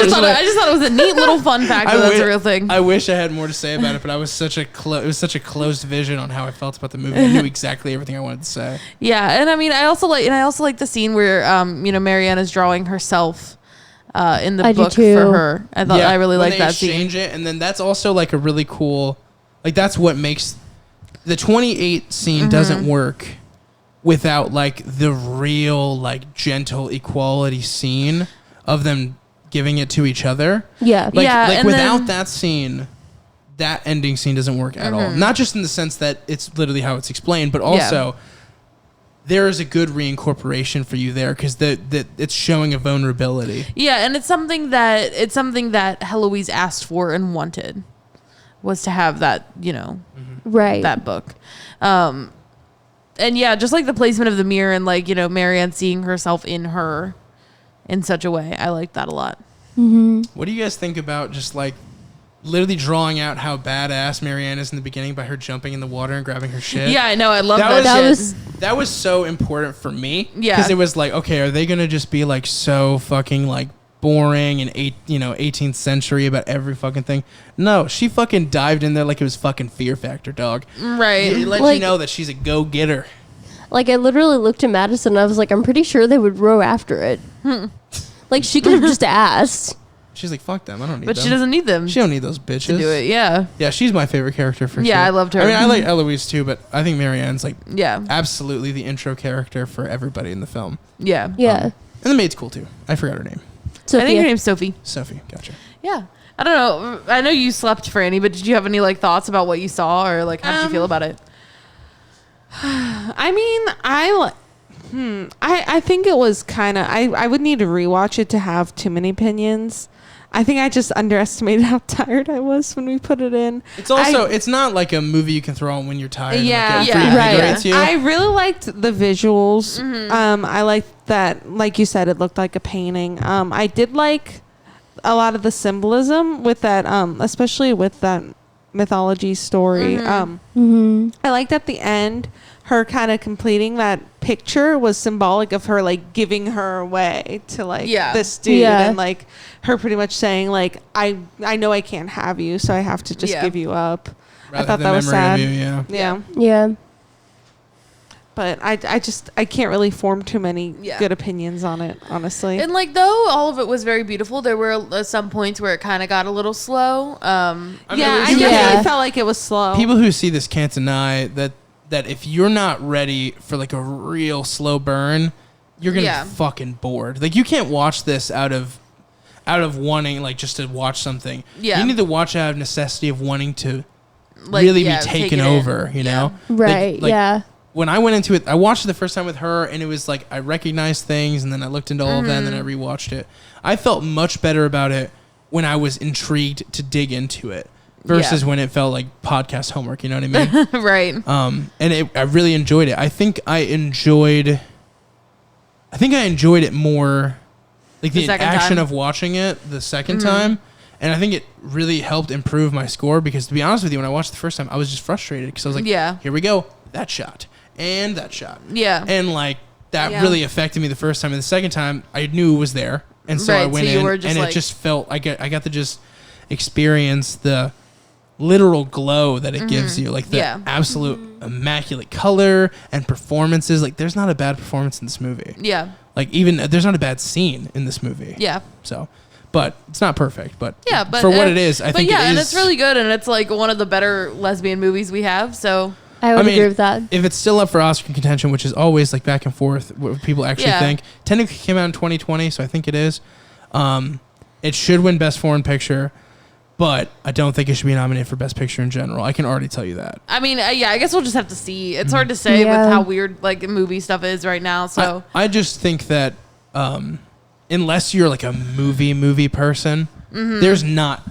just thought it was a neat little fun fact that that's a real thing. I wish I had more to say about it, but I was it was such a closed vision on how I felt about the movie. I knew exactly everything I wanted to say. Yeah, and I mean, I also like the scene where Marianne is drawing herself in the book for her. I really like that scene. Exchange it, and then that's also like a really cool, like that's what makes the 28 scene doesn't work without like the real like gentle equality scene of them giving it to each other. Yeah. Like without that scene, that ending scene doesn't work at all. Not just in the sense that it's literally how it's explained, but also there is a good reincorporation for you there, because it's showing a vulnerability. Yeah, and it's something that Heloise asked for and wanted, was to have that, right, that book. And yeah, just like the placement of the mirror and like, Marianne seeing herself in her in such a way. I like that a lot. What do you guys think about just like literally drawing out how badass Marianne is in the beginning by her jumping in the water and grabbing her shit? Yeah, I know. I love that. That was so important for me. Yeah. Because it was like, okay, are they going to just be like so fucking like boring and 18th century about every fucking thing? No, she fucking dived in there like it was fucking Fear Factor, dog. Right. It lets you know that she's a go-getter. Like, I literally looked at Madison and I was like, I'm pretty sure they would row after it. Like, she could have just asked. She's like, fuck them, I don't need them. But she doesn't need them. She don't need those bitches to do it. Yeah. Yeah, she's my favorite character for sure. Yeah, I loved her. I mean, I like Eloise too, but I think Marianne's like yeah, absolutely the intro character for everybody in the film. Yeah. Yeah. And the maid's cool too. I forgot her name. Sophia. I think her name's Sophie. Sophie, gotcha. Yeah. I don't know. I know you slept, Franny, but did you have any like thoughts about what you saw, or like how did you feel about it? I mean, I think it was kind of, I would need to rewatch it to have too many opinions. I think I just underestimated how tired I was when we put it in. It's also, it's not like a movie you can throw on when you're tired. Yeah, and right. I really liked the visuals. I liked that, like you said, it looked like a painting. I did like a lot of the symbolism with that, especially with that mythology story. I liked at the end, her kind of completing that picture was symbolic of her like giving her away to like this dude, and like her pretty much saying like I know I can't have you, so I have to just give you up. I thought that was sad. Yeah. But I can't really form too many good opinions on it, honestly. And like, though all of it was very beautiful, there were some points where it kind of got a little slow. I definitely felt like it was slow. People who see this can't deny that if you're not ready for like a real slow burn, you're gonna be fucking bored. Like, you can't watch this out of out of wanting like just to watch something. Yeah. You need to watch out of necessity of wanting to Like, really yeah, be take taken it over, in. you Yeah. know? Right. Yeah. When I went into it, I watched it the first time with her, and it was like I recognized things, and then I looked into all of that, and then I rewatched it. I felt much better about it when I was intrigued to dig into it versus when it felt like podcast homework. You know what I mean? Right. And I really enjoyed it. I think I enjoyed it more, like the second action time? of watching it the second time. And I think it really helped improve my score because, to be honest with you, when I watched it the first time, I was just frustrated because I was like, here we go, that shot and that shot. Yeah. And like that really affected me the first time. And the second time, I knew it was there. And so I went in and it just felt, I got to just experience the literal glow that it gives you, like the absolute immaculate color and performances. Like there's not a bad performance in this movie. Yeah. Like even there's not a bad scene in this movie. Yeah. So, but it's not perfect. But but for what it is, I think it is. and it's really good, and it's like one of the better lesbian movies we have. So I would agree with that. If it's still up for Oscar contention, which is always like back and forth, what people actually think. Technically came out in 2020, so I think it is. It should win Best Foreign Picture, but I don't think it should be nominated for Best Picture in general. I can already tell you that. I mean, I guess we'll just have to see. It's hard to say with how weird like movie stuff is right now. So I just think that unless you're like a movie person, there's not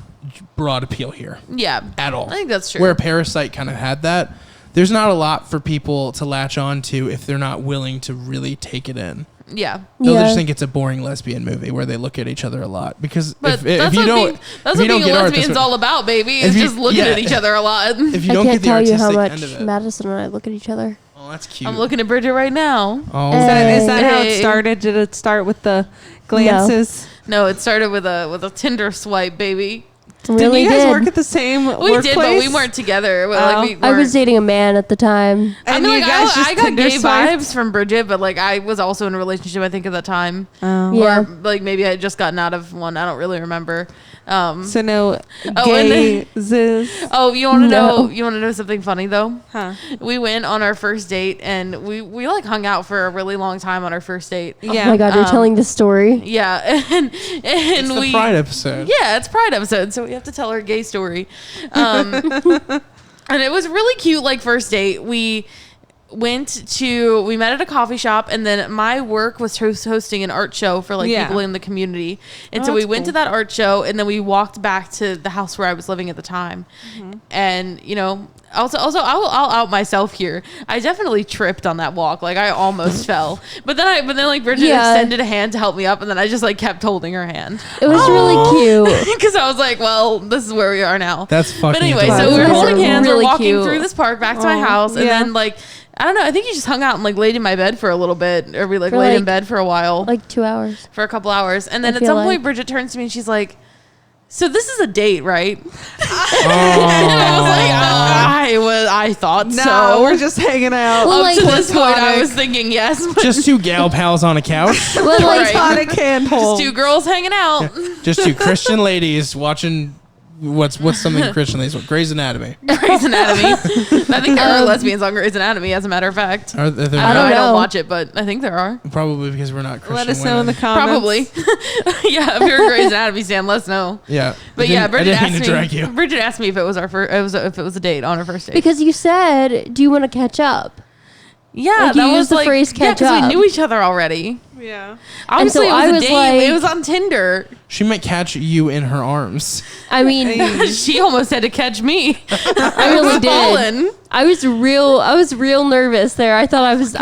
broad appeal here. Yeah, at all. I think that's true. Where Parasite kind of had that, there's not a lot for people to latch on to if they're not willing to really take it in. Yeah. They'll just think it's a boring lesbian movie where they look at each other a lot. Because if you don't, that's what being a lesbian's all about, baby. It's just looking at each other a lot. If you don't get the artistic end of it. I can't tell you how much Madison and I look at each other. Oh, that's cute. I'm looking at Bridget right now. Oh, is that how it started? Did it start with the glances? No, it started with a Tinder swipe, baby. Really did you guys work at the same workplace? We did, but we weren't together. I was dating a man at the time. I mean, like, I got gay vibes from Bridget, but like I was also in a relationship, I think, at that time. Or like maybe I had just gotten out of one. I don't really remember. So no gay Oh, you want to know? You want to know something funny though? Huh? We went on our first date, and we like hung out for a really long time on our first date. Yeah. Oh my god, you're telling the story. Yeah, and it's the Pride episode. Yeah, it's Pride episode, so we have to tell our gay story. And it was really cute. Like first date, we met at a coffee shop, and then my work was hosting an art show for like people in the community, and so we went to that art show, and then we walked back to the house where I was living at the time. And you know, also I'll out myself here. I definitely tripped on that walk. Like I almost fell, but then like Bridget extended a hand to help me up, and then I just like kept holding her hand. It was really cute because I was like, well, this is where we are now. That's fucking. But anyway, adorable. so we were holding hands, really we're walking cute. through this park back to my house, and then like, I don't know, I think you just hung out and like laid in my bed for a little bit, or we like laid in bed for a while, like 2 hours, for a couple hours, and then at some point Bridget turns to me and she's like, "So this is a date, right?" And I was like, I thought so. No, we're just hanging out. Well, Up to this point, I was thinking yes. Just two gal pals on a couch. well, like platonic handhold. Just two girls hanging out. Just two Christian ladies watching. What's something Christian ladies? Grey's Anatomy. Grey's Anatomy. I think there are lesbians on Grey's Anatomy, as a matter of fact. Are there I don't watch it, but I think there are. Probably because we're not Christian. Let us women. know in the comments. Probably. Yeah, if you're a Grey's Anatomy fan, let us know. Yeah. But yeah, Bridget Bridget asked me if it was if it was a date on our first date. because you said, "Do you want to catch up?" Yeah, like, that you was used the like phrase catch we up. knew each other already. Yeah. Obviously, so it was I a was date. like- It was on Tinder. She might catch you in her arms. I mean, She almost had to catch me. I really did. Fallen. I was real nervous there. I thought she was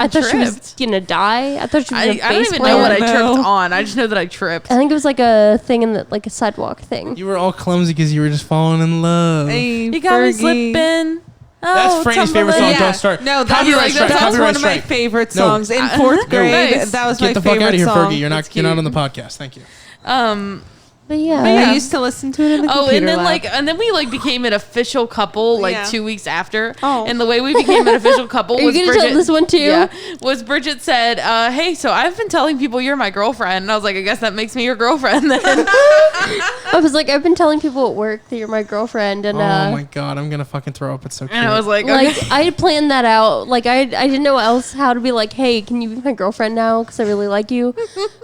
tripped. gonna die. I thought she was gonna I don't face even know what I plant. tripped on. I just know that I tripped. I think it was like a thing in like a sidewalk thing. You were all clumsy because you were just falling in love. Hey, You got me Fergie. slipping. That's Franny's favorite song. Yeah. Don't start. No, Copyright strike. that was Copyright one of my strike. favorite No. songs in fourth grade. Nice. That was Get my the fuck favorite out of here, song. Fergie. You're not on the podcast. Thank you. But yeah, I used to listen to it in the computer and then lab. and then we like became an official couple like 2 weeks after. Oh. And the way we became an official couple Are you was gonna Bridget. tell this one too? Yeah, was Bridget said, "Hey, so I've been telling people you're my girlfriend," and I was like, "I guess that makes me your girlfriend then." I was like, I've been telling people at work that you're my girlfriend, and Oh my god, I'm gonna fucking throw up. It's so cute. And I was like, like okay. I had planned that out. Like I didn't know else how to be like, hey, can you be my girlfriend now? Because I really like you.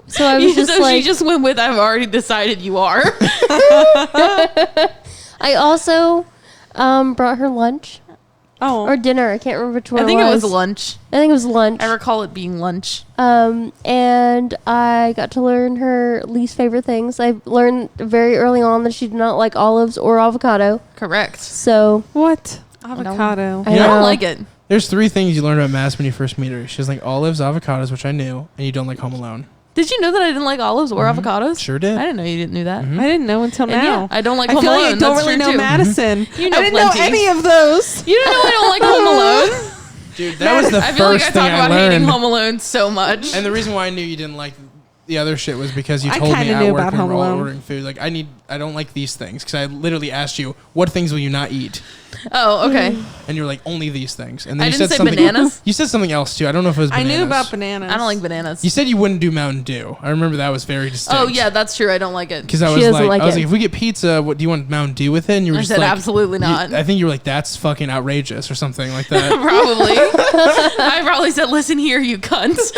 So I was just so like, she just went with, "I've already decided you you are. I also brought her lunch Oh, or dinner. I can't remember which one I think it was lunch. I think it was lunch. I recall it being lunch. And I got to learn her least favorite things. I learned very early on that she did not like olives or avocado. Correct. So what? Avocado. I I know. don't like it. There's 3 things you learn about Mass when you first meet her. She doesn't like olives, avocados, which I knew, and you don't like Home Alone. Did you know that I didn't like olives or avocados? Sure did. I didn't know you didn't know that. Mhm. I didn't know until And now. yeah, I don't like I Home feel Alone. like I don't That's really true, know too. Madison. You know I didn't plenty. know any of those. You didn't know I don't like Home Alone? Dude, that was the I feel like first I thing talk I about hating learned. Home Alone so much. And the reason why I knew you didn't like the other shit was because you I told me kinda at knew work about when we Home were all Alone. ordering food. Like, I don't like these things. Because I literally asked you, what things will you not eat? Oh, okay. And you were like, only these things. And then I you didn't said say something. bananas. You said something else too. I don't know if it was I bananas. knew about bananas. I don't like bananas. You said you wouldn't do Mountain Dew. I remember that was very distinct. Oh, yeah, that's true. I don't like it. Because I She was doesn't like, like it. if we get pizza, what do you want Mountain Dew with it? And you were I just said like, absolutely not. I think you were like, that's fucking outrageous or something like that. Probably. I probably said, listen here, you cunts.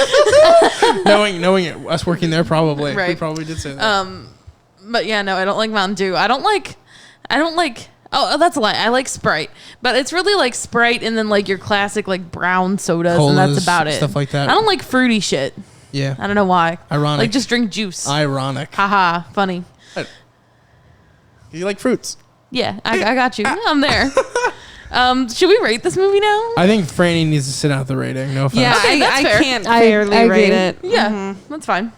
knowing it, us working there, probably. We Right. probably did say that. But yeah, no, I don't like Mountain Dew. I don't like, oh, that's a lie. I like Sprite. But it's really like Sprite and then like your classic like brown sodas and Colas, that's about it. stuff like that. I don't like fruity shit. Yeah. I don't know why. Ironic. Like just drink juice. Ironic. Haha, funny. You like fruits. Yeah, I got you. I'm there. Should we rate this movie now? I think Franny needs to sit out the rating. No offense. Yeah, Okay, that's I fair. can't I fairly agree. rate it. Yeah, that's fine.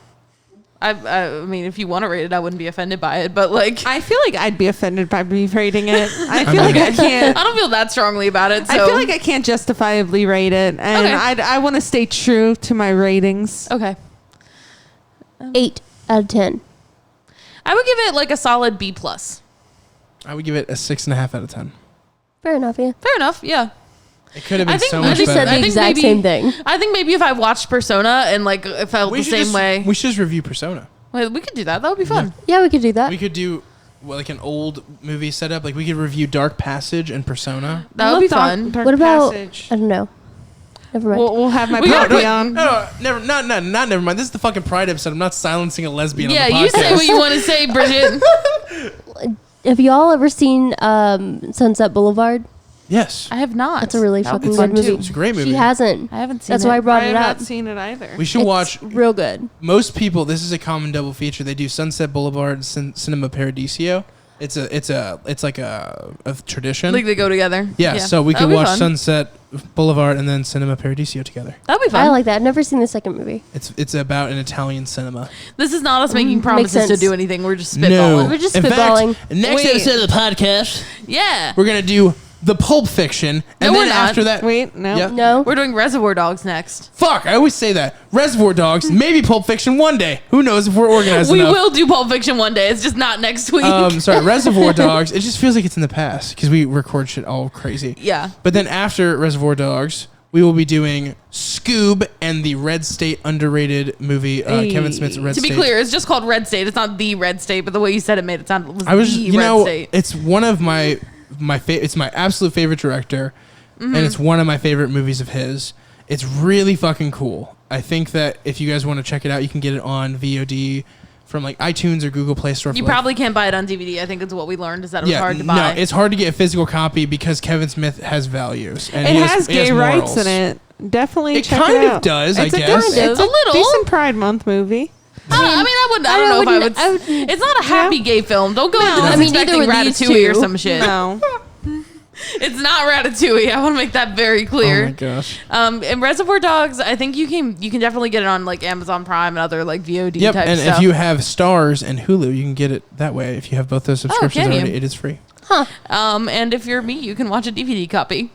I mean, if you want to rate it, I wouldn't be offended by it. But like, I feel like I'd be offended by me rating it. I feel like I can't. I don't feel that strongly about it. So. I feel like I can't justifiably rate it, and Okay. I want to stay true to my ratings. okay. 8 out of 10. I would give it like a solid B plus. I would give it a 6.5 out of 10. Fair enough, yeah. Fair enough. Yeah. It could have I been think so we much You just said better. the think exact maybe- same thing. I think maybe if I watched Persona and like it felt the same way. We should just review Persona. Wait, we could do that. That would be fun. Yeah, we could do that. We could do like an old movie setup. Like we could review Dark Passage and Persona. That would be fun. Dark What about- Passage. I don't know. Never mind. We'll have my We gotta puppy put- on. No, never mind. This is the fucking Pride episode. I'm not silencing a lesbian Yeah, on the podcast. you say what you want to say, Bridget. Have y'all ever seen Sunset Boulevard? Yes. I have not. That's a really That would be fucking fun, good movie. too. It's a great movie. She hasn't. I haven't seen That's it. why I brought I it have up. not seen it either. We should It's watch. real good. Most people, this is a common double feature. They do Sunset Boulevard, Cinema Paradiso. It's like a tradition. Like they go together. yeah, so we That'd could be watch fun. Sunset Boulevard and then Cinema Paradiso together. That'd be fun. I like that. I've never seen the second movie. It's about an Italian cinema. This is not us making makes promises to sense. do anything. We're just No, spitballing. We're just in spitballing. Fact, next Wait. episode of the podcast, Yeah. we're gonna do the Pulp Fiction, and No, then we're not. after that, Wait, no. Yeah. No? We're doing Reservoir Dogs next. fuck, I always say that. Reservoir Dogs, maybe Pulp Fiction one day. Who knows if we're organized We enough. will do Pulp Fiction one day. It's just not next week. Sorry, Reservoir Dogs. It just feels like it's in the past because we record shit all crazy. yeah. But then after Reservoir Dogs, we will be doing Scoob and the Red State underrated movie, Kevin Smith's Red To State. be clear, it's just called Red State. It's not the Red State, but the way you said it made it sound it was I was, the you Red know, State. it's one of my it's my absolute favorite director, Mm-hmm. and it's one of my favorite movies of his. It's really fucking cool. I think that if you guys want to check it out, you can get it on VOD from like iTunes or Google Play Store. You for like- probably can't buy it on DVD. I think it's what we learned is that it was hard to buy. No, it's hard to get a physical copy because Kevin Smith has values. And It he has he has gay rights morals. in it. Definitely It check kind it of out. does, It's I a guess. Good, it's A a little. decent Pride Month movie. I don't know if I would. It's not a happy gay film. Don't go into this I mean, neither expecting were these Ratatouille or two. some shit. No. It's not Ratatouille. I want to make that very Oh clear. my gosh. And Reservoir Dogs, I think you can definitely get it on like Amazon Prime and other like VOD Yep, type and stuff. if you have Stars and Hulu, you can get it that way. If you have both those subscriptions can you? already, it is free. and if you're me, you can watch a DVD copy.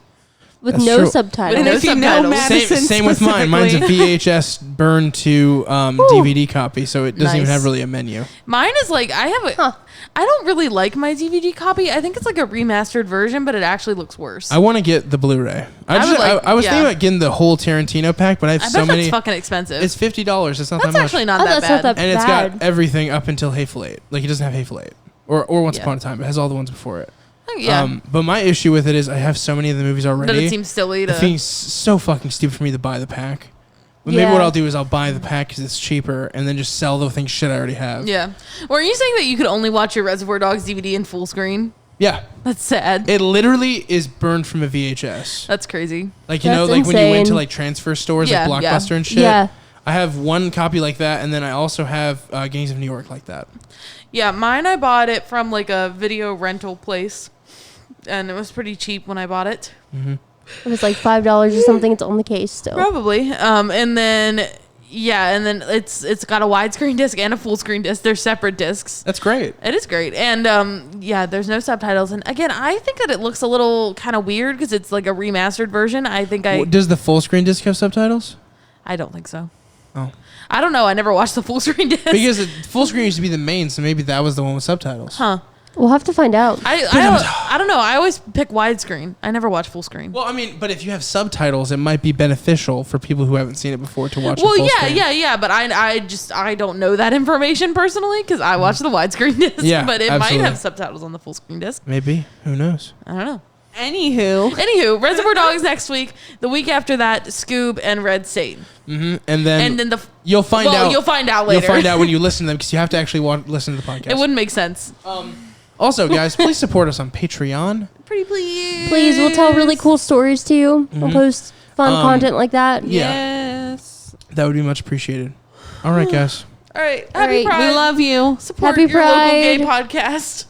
With That's no true. subtitles. With And no if you know subtitles. Madison Same with mine. Mine's a specifically- VHS burned to DVD copy, so it doesn't even Nice. have really a menu. Mine is like I have a. I don't really like my DVD copy. I think it's like a remastered version, but it actually looks worse. I want to get the Blu-ray. I would like- I was yeah. thinking about getting the whole Tarantino pack, but I have I so bet many. that's fucking expensive. It's $50. It's not That's that much. actually not Oh, that that's not bad. that And it's bad. got everything up until Hateful Eight. Like it doesn't have Hateful Eight or Once Yeah. Upon a Time. It has all the ones before it. Yeah, But my issue with it is I have so many of the movies already. but it seems silly It to. seems so fucking stupid for me to buy the pack. But maybe what I'll do is I'll buy the pack because it's cheaper, and then just sell the thing shit I already have. Yeah. Or are you saying that you could only watch your Reservoir Dogs DVD in full screen? Yeah. That's sad. It literally is burned from a VHS. That's crazy. Like, you That's know, like when you went to insane. like transfer stores, Yeah, like yeah. Blockbuster and shit. Yeah. I have one copy like that, and then I also have Gangs of New York like that. Yeah, mine I bought it from like a video rental place, and it was pretty cheap when I bought it. It was like $5 or something. It's on the case still. Probably. And then it's got a widescreen disc and a full screen disc. They're separate discs. That's great. It is great. And there's no subtitles. And again, I think that it looks a little kind of weird because it's like a remastered version. Does the full screen disc have subtitles? I don't think so. Oh. I don't know. I never watched the full screen disc. Because the full screen used to be the main, so maybe that was the one with subtitles. Huh. We'll have to find out. I don't know. I always pick widescreen. I never watch full screen. Well, I mean, but if you have subtitles, it might be beneficial for people who haven't seen it before to watch. Well, full screen. yeah. But I don't know that information personally because I watch the widescreen disc. Yeah, but it absolutely. might have subtitles on the full screen disc. Maybe. Who knows? I don't know. Anywho, Reservoir Dogs next week. The week after that, Scoob and Red State. Mm-hmm. And then you'll find Well, out. you'll find out later. You'll find out when you listen to them because you have to actually listen to the podcast. It wouldn't make sense. Also, guys, please support us on Patreon. Pretty please. Please, we'll tell really cool stories to you. We'll post fun content like that. Yeah. yes. That would be much appreciated. All right, guys. All right. All Happy right. Pride. We love you. Support Happy your local Pride. gay podcast.